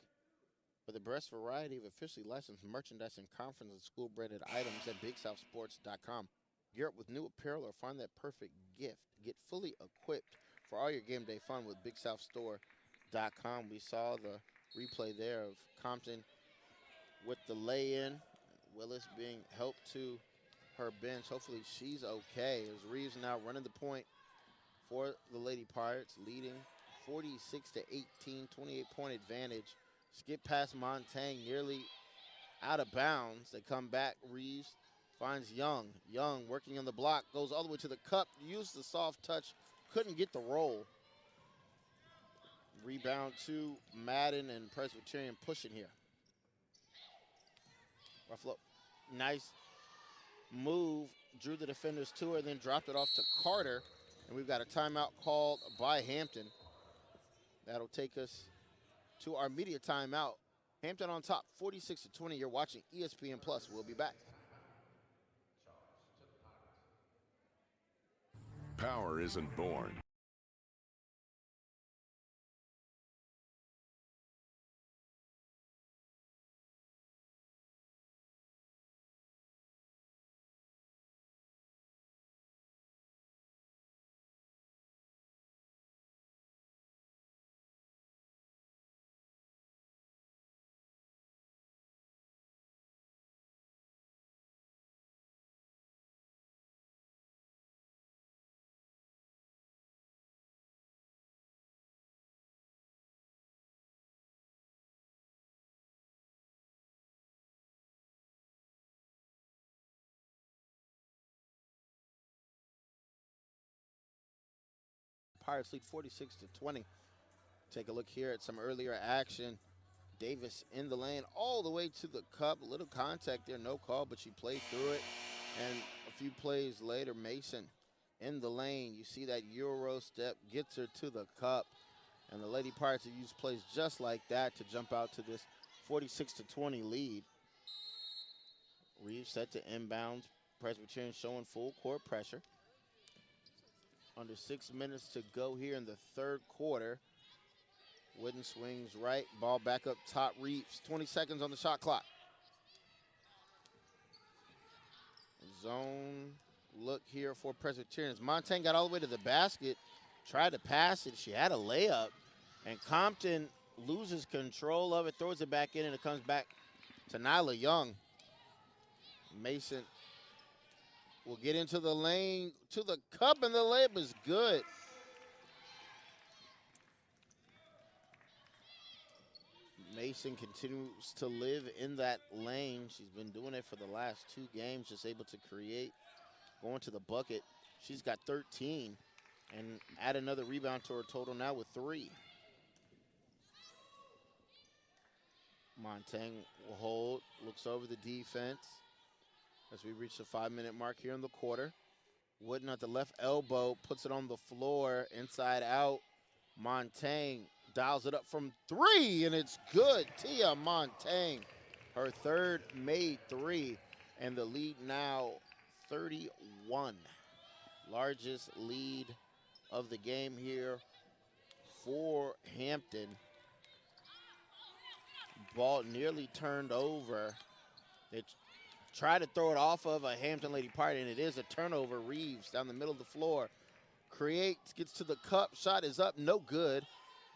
For the best variety of officially licensed merchandise and conference and school branded items at BigSouthSports.com. Gear up with new apparel or find that perfect gift. Get fully equipped for all your game day fun with BigSouthStore.com. We saw the replay there of Compton with the lay-in. Willis being helped to her bench. Hopefully she's okay, as Reeves now running the point for the Lady Pirates, leading 46-18, 28-point advantage. Skip past Montaigne, nearly out of bounds. They come back. Reeves finds Young. Young working on the block, goes all the way to the cup, used the soft touch, couldn't get the roll. Rebound to Madden, and Presbyterian pushing here. Ruffalo, nice move, drew the defenders to her, then dropped it off to Carter. And we've got a timeout called by Hampton. That'll take us to our media timeout. Hampton on top, 46-20. You're watching ESPN Plus. We'll be back. Power isn't born. Pirates lead 46-20. Take a look here at some earlier action. Davis in the lane all the way to the cup. A little contact there, no call, but she played through it. And a few plays later, Mason in the lane. You see that Euro step, gets her to the cup. And the Lady Pirates have used plays just like that to jump out to this 46-20 lead. Reeves set to inbounds. Presbyterian showing full court pressure. Under 6 minutes to go here in the third quarter. Wooden swings right. Ball back up top. Reeves. 20 seconds on the shot clock. Zone look here for Presbyterians. Montaigne got all the way to the basket. Tried to pass it. She had a layup. And Compton loses control of it. Throws it back in, and it comes back to Nyla Young. Mason will get into the lane, to the cup, and the layup is good. Mason continues to live in that lane. She's been doing it for the last 2 games, just able to create, going to the bucket. She's got 13, and add another rebound to her total now with 3. Montaigne will hold, looks over the defense as we reach the 5-minute mark here in the quarter. Wooden at the left elbow, puts it on the floor, inside out. Montaigne dials it up from 3, and it's good. Tia Montaigne, her 3rd made 3, and the lead now 31. Largest lead of the game here for Hampton. Ball nearly turned over. They try to throw it off of a Hampton Lady Pirate, and it is a turnover. Reeves down the middle of the floor. Creates, gets to the cup. Shot is up, no good.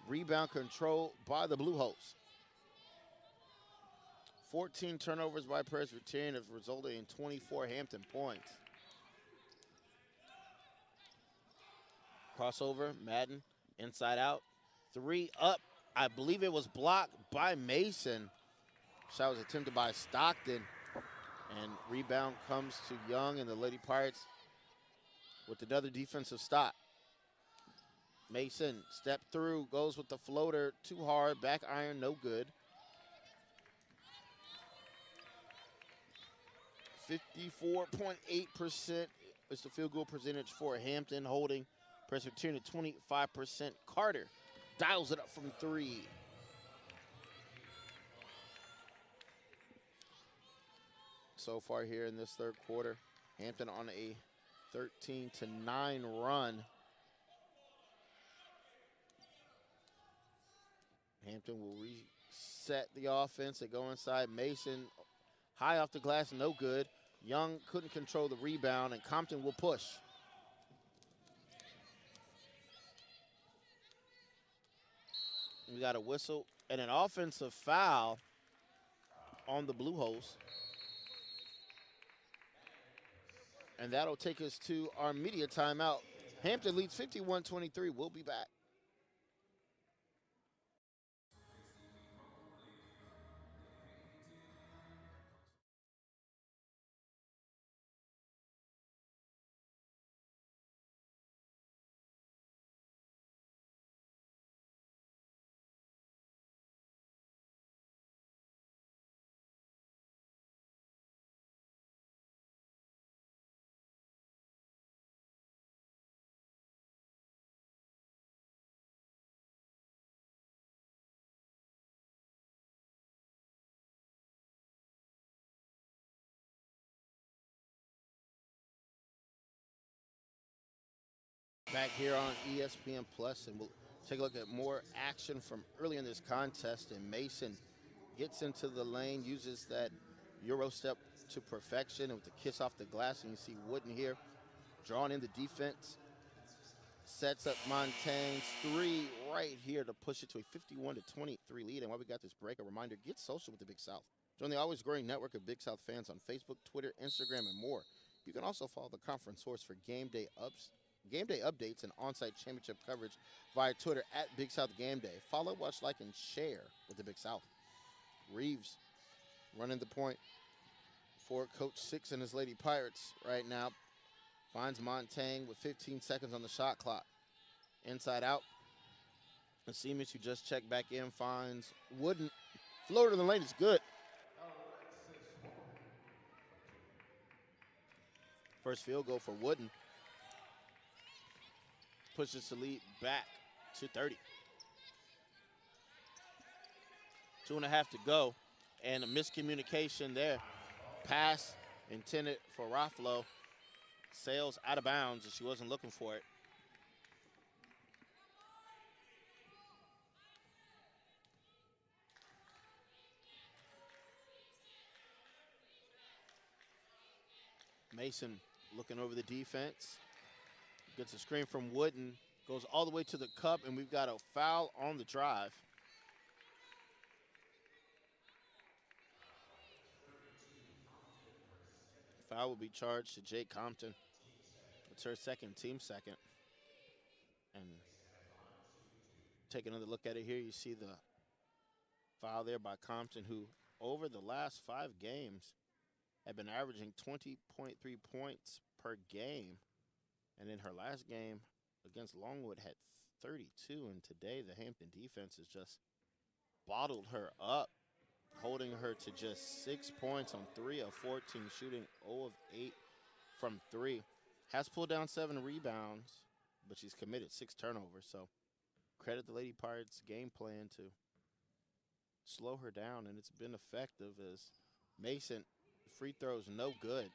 Rebound control by the Blue Hose. 14 turnovers by Presbyterian have resulted in 24 Hampton points. Crossover, Madden, inside out. 3 up. I believe it was blocked by Mason. Shot was attempted by Stockton. And rebound comes to Young and the Lady Pirates with another defensive stop. Mason, step through, goes with the floater, too hard, back iron, no good. 54.8% is the field goal percentage for Hampton, holding Presbyterian at 25%. Carter dials it up from 3. So far here in this 3rd quarter, Hampton on a 13-9 run. Hampton will reset the offense. They go inside. Mason, high off the glass, no good. Young couldn't control the rebound, and Compton will push. We got a whistle and an offensive foul on the Blue Hose. And that'll take us to our media timeout. Hampton leads 51-23. We'll be back. Back here on ESPN Plus, and we'll take a look at more action from early in this contest. And Mason gets into the lane, uses that Euro step to perfection, and with the kiss off the glass, and you see Wooden here drawing in the defense. Sets up Montaigne's 3 right here to push it to a 51-23 lead. And while we got this break, a reminder, get social with the Big South. Join the always growing network of Big South fans on Facebook, Twitter, Instagram, and more. You can also follow the conference source for game day updates and on-site championship coverage via Twitter at Big South Game Day. Follow, watch, like, and share with the Big South. Reeves running the point for Coach Six and his Lady Pirates right now. Finds Montaigne with 15 seconds on the shot clock. Inside out. And Seamus, who just checked back in, finds Wooden. Floater in the lane is good. First field goal for Wooden. Pushes the lead back to 30. 2.5 to go, and a miscommunication there. Pass intended for Rothlo. Sails out of bounds, and she wasn't looking for it. Mason looking over the defense. Gets a screen from Wooden. Goes all the way to the cup, and we've got a foul on the drive. Foul will be charged to Jake Compton. It's her second, team second. And take another look at it here. You see the foul there by Compton, who over the last 5 games had been averaging 20.3 points per game. And in her last game against Longwood had 32. And today the Hampton defense has just bottled her up, holding her to just 6 points on 3 of 14, shooting 0 of 8 from 3. Has pulled down 7 rebounds, but she's committed 6 turnovers. So credit the Lady Pirates' game plan to slow her down, and it's been effective as Mason free throws no good.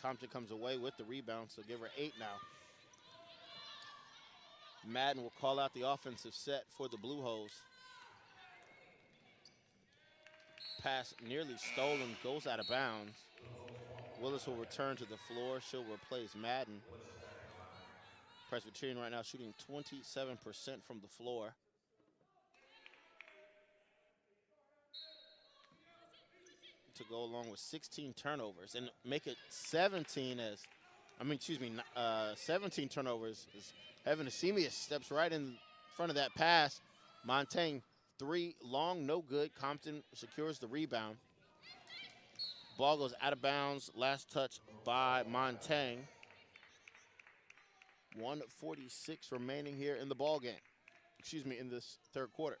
Compton comes away with the rebound, so give her 8 now. Madden will call out the offensive set for the Blue Hose. Pass nearly stolen, goes out of bounds. Willis will return to the floor. She'll replace Madden. Presbyterian right now shooting 27% from the floor. To go along with 16 turnovers and make it 17 17 turnovers as Evan Asemius steps right in front of that pass. Montaigne, 3 long, no good. Compton secures the rebound. Ball goes out of bounds. Last touch by Montaigne. 1:46 remaining here in the ball game. In this third quarter.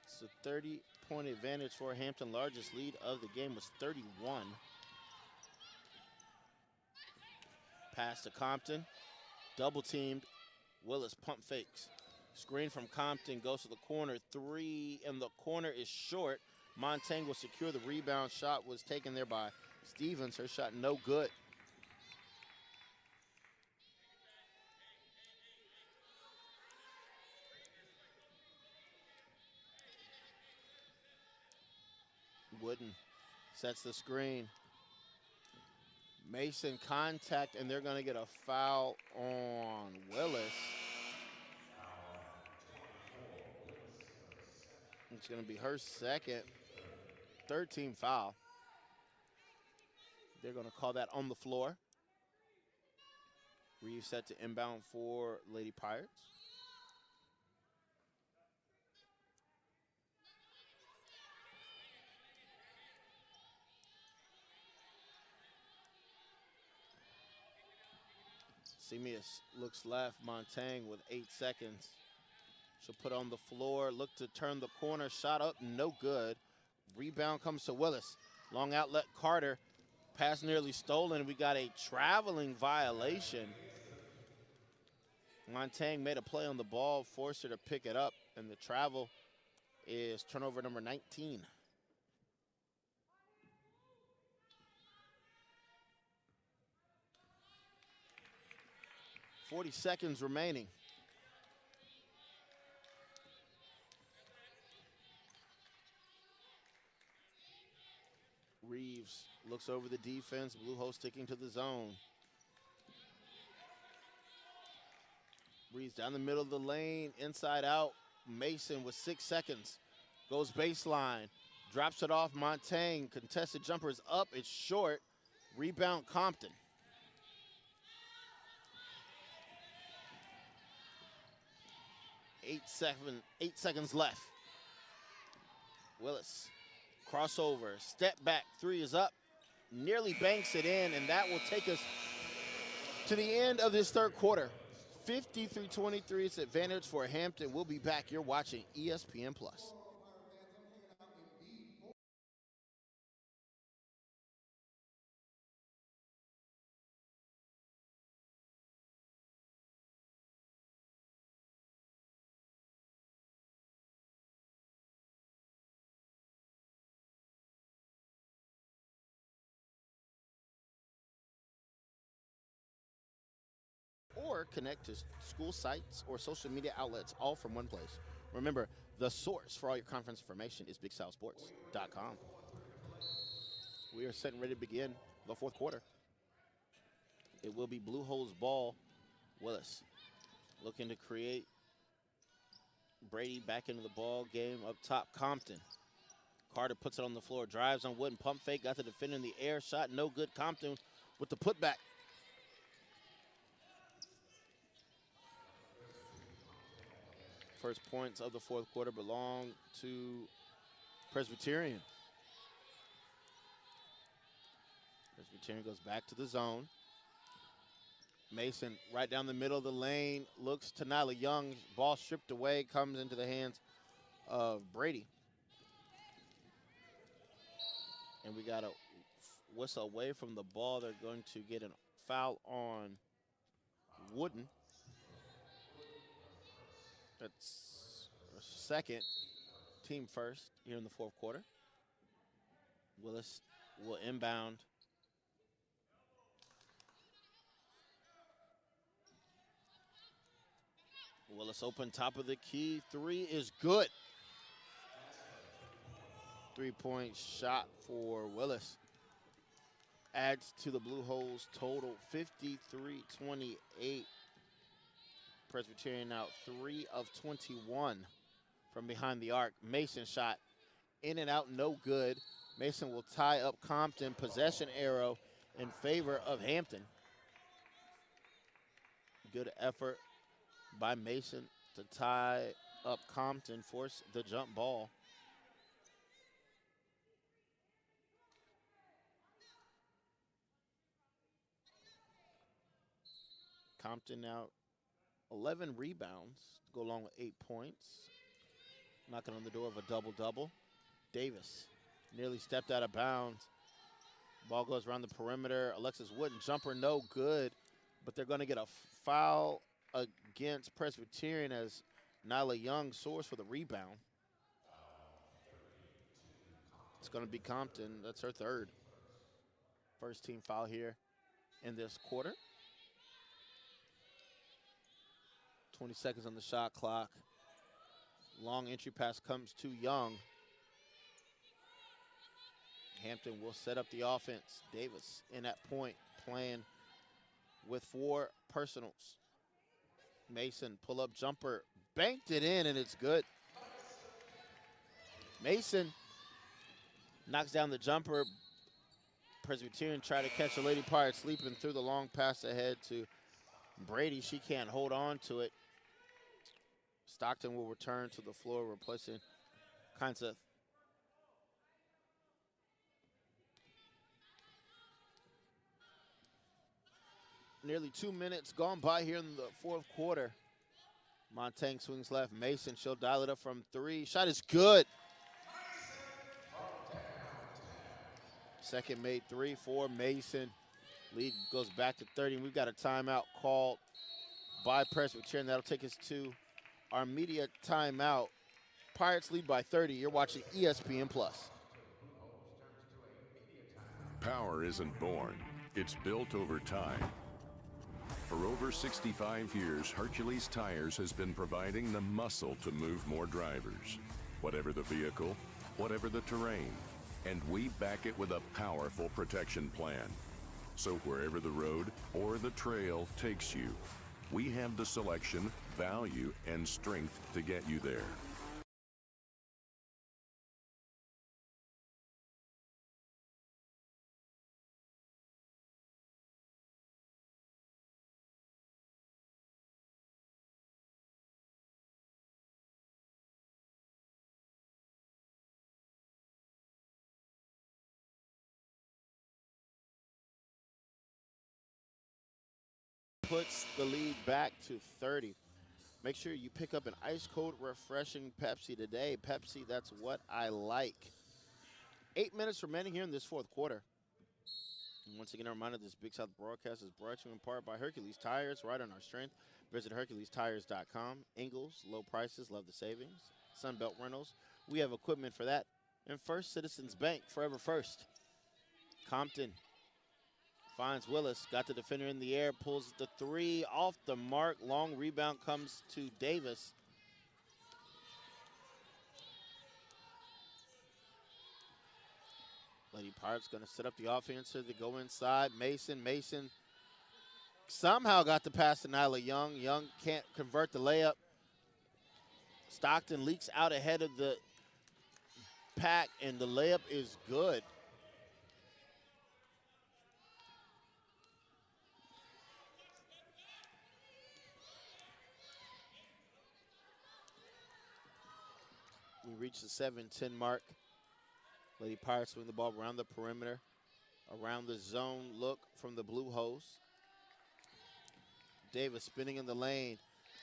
It's a 30-point advantage for Hampton. Largest lead of the game was 31. Pass to Compton. Double teamed. Willis pump fakes. Screen from Compton goes to the corner. 3 in the corner is short. Montaigne will secure the rebound. Shot was taken there by Stevens. Her shot no good. Wooden sets the screen. Mason contact, and they're going to get a foul on Willis. It's going to be her second, 13 foul. They're going to call that on the floor. Reeves set to inbound for Lady Pirates. Semius looks left. Montaigne with 8 seconds. She'll put on the floor, look to turn the corner, shot up, no good. Rebound comes to Willis. Long outlet, Carter. Pass nearly stolen. We got a traveling violation. Montaigne made a play on the ball, forced her to pick it up, and the travel is turnover number 19. .40 seconds remaining. Reeves looks over the defense. Blue Hose sticking to the zone. Reeves down the middle of the lane, inside out. Mason with 6 seconds. Goes baseline. Drops it off. Montaigne. Contested jumper is up. It's short. Rebound Compton. Eight seconds left. Willis. Crossover, step back, 3 is up, nearly banks it in, and that will take us to the end of this third quarter. 53-23, it's advantage for Hampton. We'll be back. You're watching ESPN+. Or connect to school sites or social media outlets, all from one place. Remember, The source for all your conference information is BigSouthSports.com. We are set and ready to begin the fourth quarter. It will be Blue Hole's ball. Willis looking to create. Brady back into the ball game up top. Compton. Carter puts it on the floor, drives on Wooden, pump fake, got the defender in the air, shot no good. Compton with the putback. First points of the fourth quarter belong to Presbyterian. Presbyterian goes back to the zone. Mason right down the middle of the lane, looks to Nyla Young, ball stripped away, comes into the hands of Brady. And we got a whistle away from the ball. They're going to get a foul on Wooden. That's our second, team first here in the fourth quarter. Willis will inbound. Willis open top of the key. Three is good. 3-point shot for Willis. Adds to the Blue Holes total 53-28. Presbyterian out 3 of 21 from behind the arc. Mason shot in and out, no good. Mason will tie up Compton. Possession arrow in favor of Hampton. Good effort by Mason to tie up Compton, force the jump ball. Compton now 11 rebounds to go along with 8 points. Knocking on the door of a double-double. Davis nearly stepped out of bounds. Ball goes around the perimeter. Alexis Wooden jumper no good, but they're going to get a foul against Presbyterian as Nyla Young soars for the rebound. It's going to be Compton. That's her third. First team foul here in this quarter. 20 seconds on the shot clock. Long entry pass comes to Young. Hampton will set up the offense. Davis in at point, playing with 4 personals. Mason pull-up jumper, banked it in, and it's good. Mason knocks down the jumper. Presbyterian try to catch a Lady Pirate sleeping through the long pass ahead to Brady. She can't hold on to it. Stockton will return to the floor, replacing Keinseth. Nearly 2 minutes gone by here in the fourth quarter. Montaigne swings left. Mason, she'll dial it up from 3. Shot is good. Second made 3 for Mason. Lead goes back to 30. We've got a timeout called by Presbyterian. That'll take us to our media timeout. Pirates lead by 30. You're watching ESPN+. Power isn't born, it's built over time. For over 65 years, Hercules Tires has been providing the muscle to move more drivers. Whatever the vehicle, whatever the terrain, and we back it with a powerful protection plan. So wherever the road or the trail takes you, we have the selection, value, and strength to get you there. Puts the lead back to 30. Make sure you pick up an ice cold, refreshing Pepsi today. Pepsi, that's what I like. 8 minutes remaining here in this fourth quarter. And once again, a reminder, this Big South broadcast is brought to you in part by Hercules Tires, right on our strength. Visit HerculesTires.com. Ingles, low prices, love the savings. Sunbelt Rentals, we have equipment for that. And First Citizens Bank, forever first. Compton finds Willis, got the defender in the air, pulls the 3 off the mark. Long rebound comes to Davis. Lady Pirates going to set up the offense. They go inside. Mason somehow got the pass to Nyla Young. Young can't convert the layup. Stockton leaks out ahead of the pack, and the layup is good. We reach the 7-10 mark. Lady Pirates swing the ball around the perimeter, around the zone look from the Blue Hose. Davis spinning in the lane.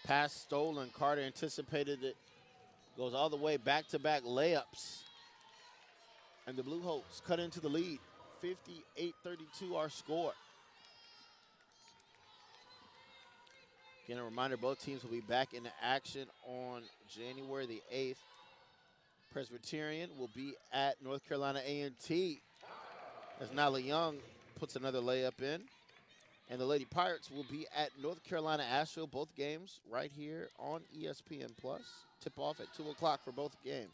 Pass stolen. Carter anticipated it. Goes all the way back-to-back layups. And the Blue Hose cut into the lead. 58-32 our score. Again, a reminder, both teams will be back in action on January the 8th. Presbyterian will be at North Carolina A&T as Nyla Young puts another layup in. And the Lady Pirates will be at North Carolina Asheville, both games right here on ESPN+. Tip-off at 2 o'clock for both games.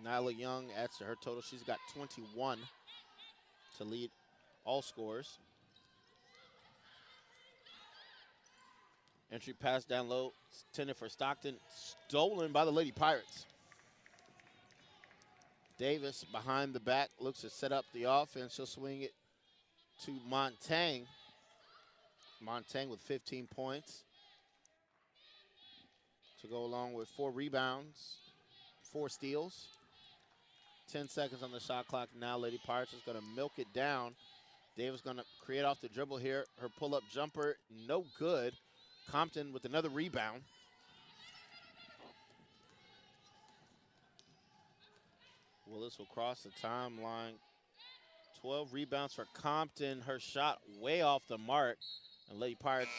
Nyla Young adds to her total. She's got 21 to lead all scores. Entry pass down low, intended for Stockton, stolen by the Lady Pirates. Davis behind the back looks to set up the offense. She'll swing it to Montang. Montang with 15 points to go along with 4 rebounds, 4 steals. 10 seconds on the shot clock now. Lady Pirates is going to milk it down. Davis going to create off the dribble here. Her pull-up jumper, no good. Compton with another rebound. Willis will cross the timeline. 12 rebounds for Compton. Her shot way off the mark. And Lady Pirates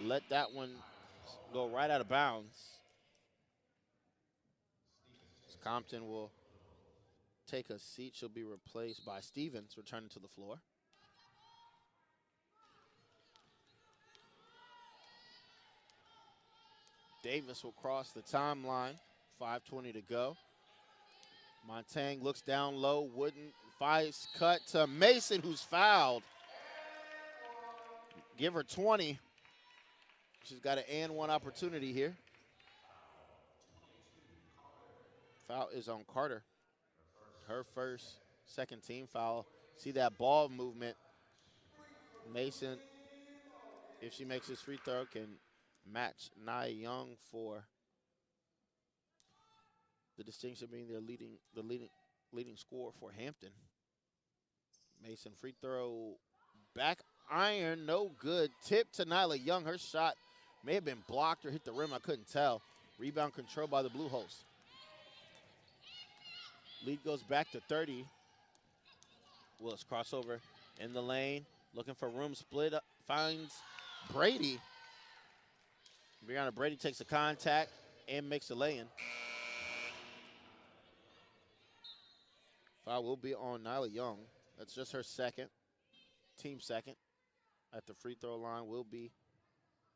let that one go right out of bounds. Compton will take a seat. She'll be replaced by Stevens, returning to the floor. Davis will cross the timeline. 5:20 to go. Montang looks down low. Wooden fights cut to Mason, who's fouled. Give her 20. She's got an and one opportunity here. Foul is on Carter. Her first, second team foul. See that ball movement. Mason, if she makes this free throw, can match Nia Young for the distinction, being their leading scorer for Hampton. Mason free throw, back iron, no good. Tip to Nyla Young. Her shot may have been blocked or hit the rim. I couldn't tell. Rebound controlled by the Blue Hose. Lead goes back to 30. Willis crossover in the lane, looking for room split up, finds Brady. Brianna Brady takes the contact and makes a lay-in. Foul will be on Nyla Young. That's just her second, team second. At the free throw line will be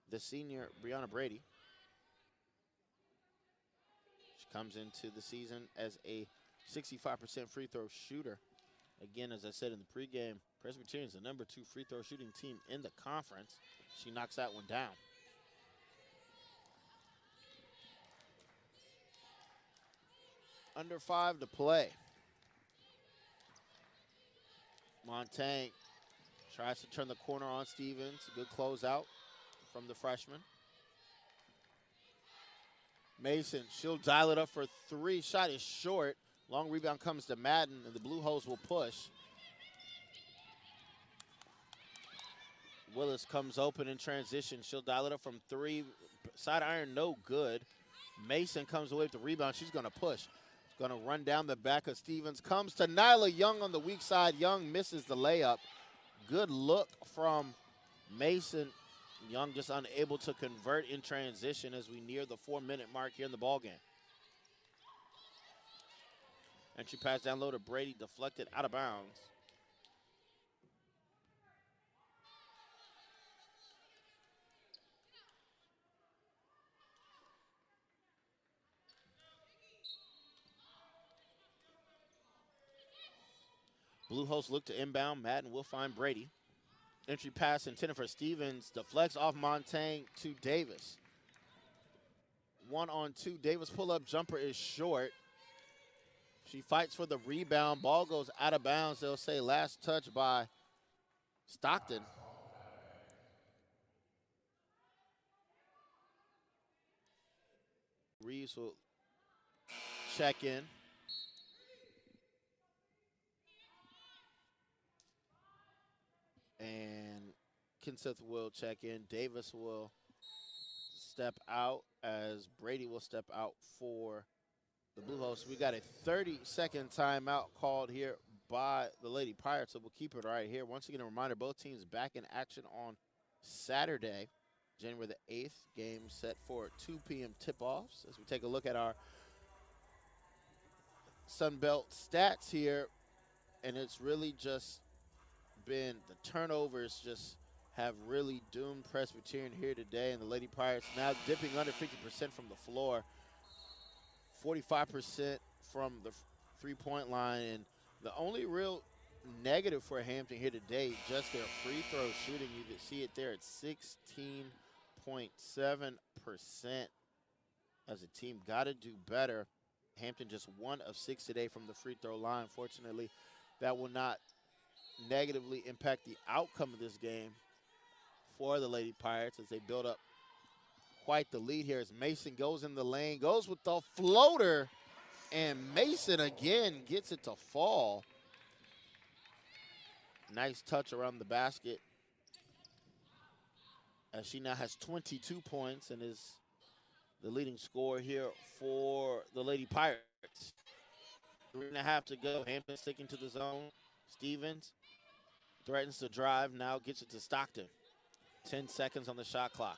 the senior Brianna Brady. She comes into the season as a 65% free throw shooter. Again, as I said in the pregame, Presbyterian is the #2 free throw shooting team in the conference. She knocks that one down. Under 5 to play. Montang tries to turn the corner on Stevens. Good closeout from the freshman. Mason, she'll dial it up for 3. Shot is short. Long rebound comes to Madden, and the Blue Hose will push. Willis comes open in transition. She'll dial it up from 3. Side iron, no good. Mason comes away with the rebound. She's going to push. Going to run down the back of Stevens. Comes to Nyla Young on the weak side. Young misses the layup. Good look from Mason. Young just unable to convert in transition as we near the 4-minute mark here in the ballgame. Entry pass down low to Brady, deflected out of bounds. Blue host look to inbound. Madden will find Brady. Entry pass intended for Stevens. Deflects off Montaigne to Davis. 1-on-2. Davis pull-up jumper is short. She fights for the rebound. Ball goes out of bounds. They'll say last touch by Stockton. Reeves will check in. And Kenseth will check in. Davis will step out as Brady will step out for the Blue Hosts. We got a 30-second timeout called here by the Lady Pirates, so we'll keep it right here. Once again, a reminder, both teams back in action on Saturday, January the 8th. Game set for 2 p.m. tip-offs. As we take a look at our Sunbelt stats here, and it's really just been the turnovers just have really doomed Presbyterian here today, and the Lady Pirates now dipping under 50% from the floor, 45% from the three-point line, and the only real negative for Hampton here today, just their free throw shooting. You can see it there at 16.7%. As a team, got to do better. Hampton just 1 of 6 today from the free throw line. Fortunately, that will not negatively impact the outcome of this game for the Lady Pirates as they build up quite the lead here as Mason goes in the lane, goes with the floater, and Mason again gets it to fall. Nice touch around the basket as she now has 22 points and is the leading scorer here for the Lady Pirates. 3.5 to go. Hampton sticking to the zone. Stevens threatens to drive, now gets it to Stockton. 10 seconds on the shot clock.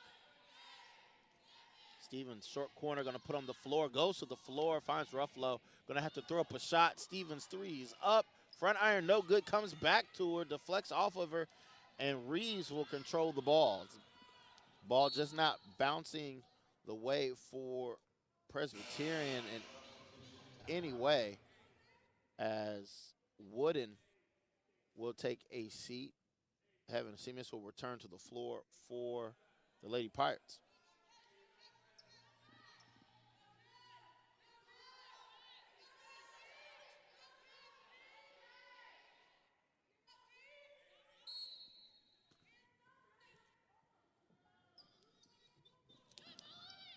Stevens, short corner, going to put on the floor, goes to the floor, finds Ruffalo. Going to have to throw up a shot. Stevens threes up, front iron, no good, comes back to her, deflects off of her, and Reeves will control the ball. Ball just not bouncing the way for Presbyterian in any way, as Wooden will take a seat. Heaven Seamus will return to the floor for the Lady Pirates.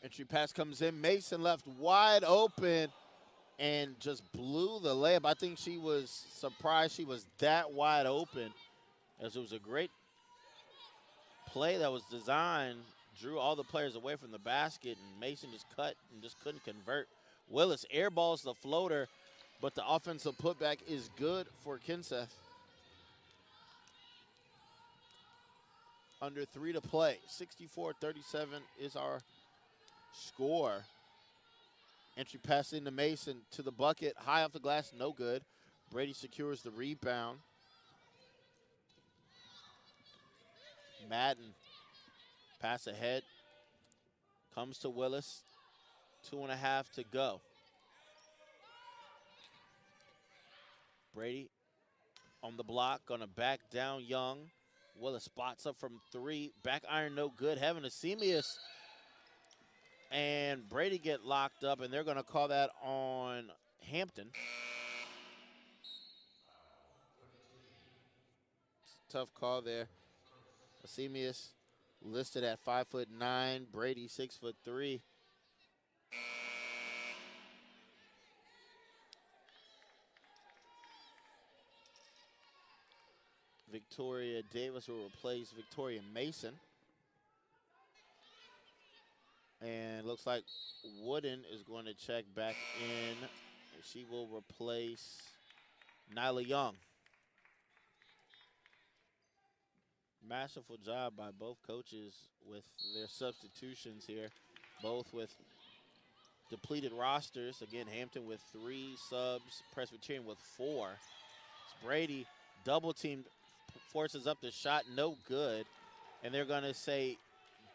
Entry pass comes in. Mason left wide open and just blew the layup. I think she was surprised she was that wide open, as it was a great play that was designed, drew all the players away from the basket, and Mason just cut and just couldn't convert. Willis airballs the floater, but the offensive putback is good for Kenseth. Under 3 to play. 64-37 is our score. Entry pass into Mason to the bucket, high off the glass, no good. Brady secures the rebound. Madden, pass ahead, comes to Willis. 2.5 to go. Brady on the block, gonna back down Young. Willis spots up from 3, back iron no good. Having a Semius and Brady get locked up, and they're gonna call that on Hampton. Tough call there. Asemius listed at 5'9", Brady 6'3". Victoria Davis will replace Victoria Mason. And looks like Wooden is going to check back in. She will replace Nyla Young. Masterful job by both coaches with their substitutions here, both with depleted rosters. Again, Hampton with 3 subs, Presbyterian with 4. Brady double teamed, forces up the shot, no good. And they're going to say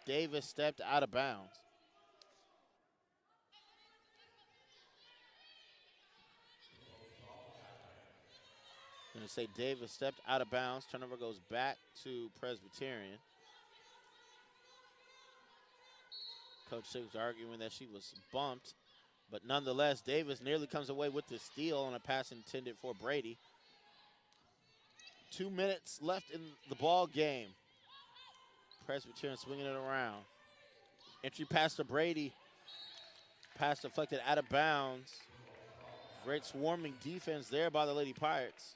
Davis stepped out of bounds. Going to to say Davis stepped out of bounds. Turnover goes back to Presbyterian. Coach Six was arguing that she was bumped, but nonetheless, Davis nearly comes away with the steal on a pass intended for Brady. 2 minutes left in the ball game. Presbyterian swinging it around. Entry pass to Brady. Pass deflected out of bounds. Great swarming defense there by the Lady Pirates.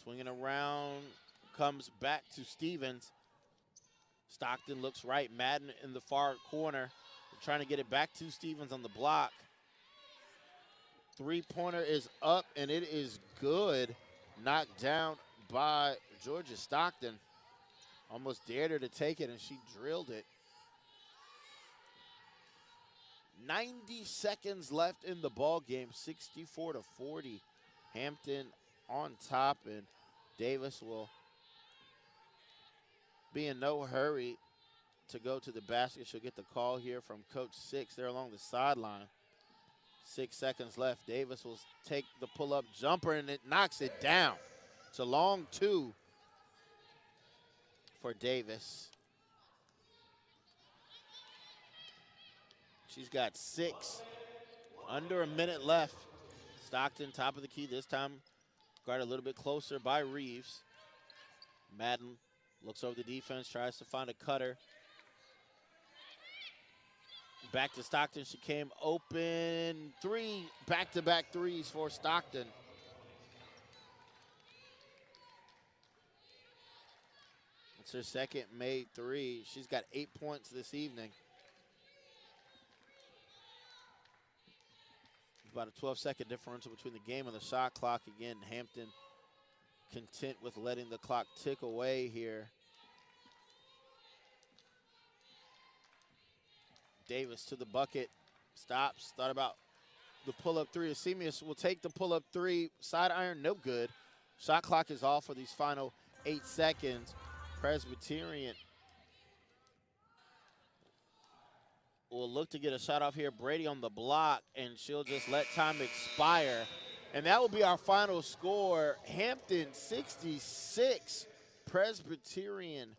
Swinging around, comes back to Stevens. Stockton looks right, Madden in the far corner. Trying to get it back to Stevens on the block. Three-pointer is up, and it is good. Knocked down by Georgia Stockton. Almost dared her to take it, and she drilled it. 90 seconds left in the ball game, 64-40. Hampton on top, and Davis will be in no hurry to go to the basket. She'll get the call here from Coach Six there along the sideline. 6 seconds left. Davis will take the pull-up jumper, and it knocks it down. It's a long two for Davis. She's got 6. Under a minute left. Stockton, top of the key this time. Guarded a little bit closer by Reeves. Madden looks over the defense, tries to find a cutter. Back to Stockton. She came open. 3 back-to-back threes for Stockton. It's her second made 3. She's got 8 points this evening. About a 12-second differential between the game and the shot clock. Again, Hampton content with letting the clock tick away here. Davis to the bucket, stops, thought about the pull-up 3. Asemius will take the pull-up 3, side iron, no good. Shot clock is off for these final 8 seconds. Presbyterian will look to get a shot off here. Brady on the block, and she'll just let time expire. And that will be our final score. Hampton 66, Presbyterian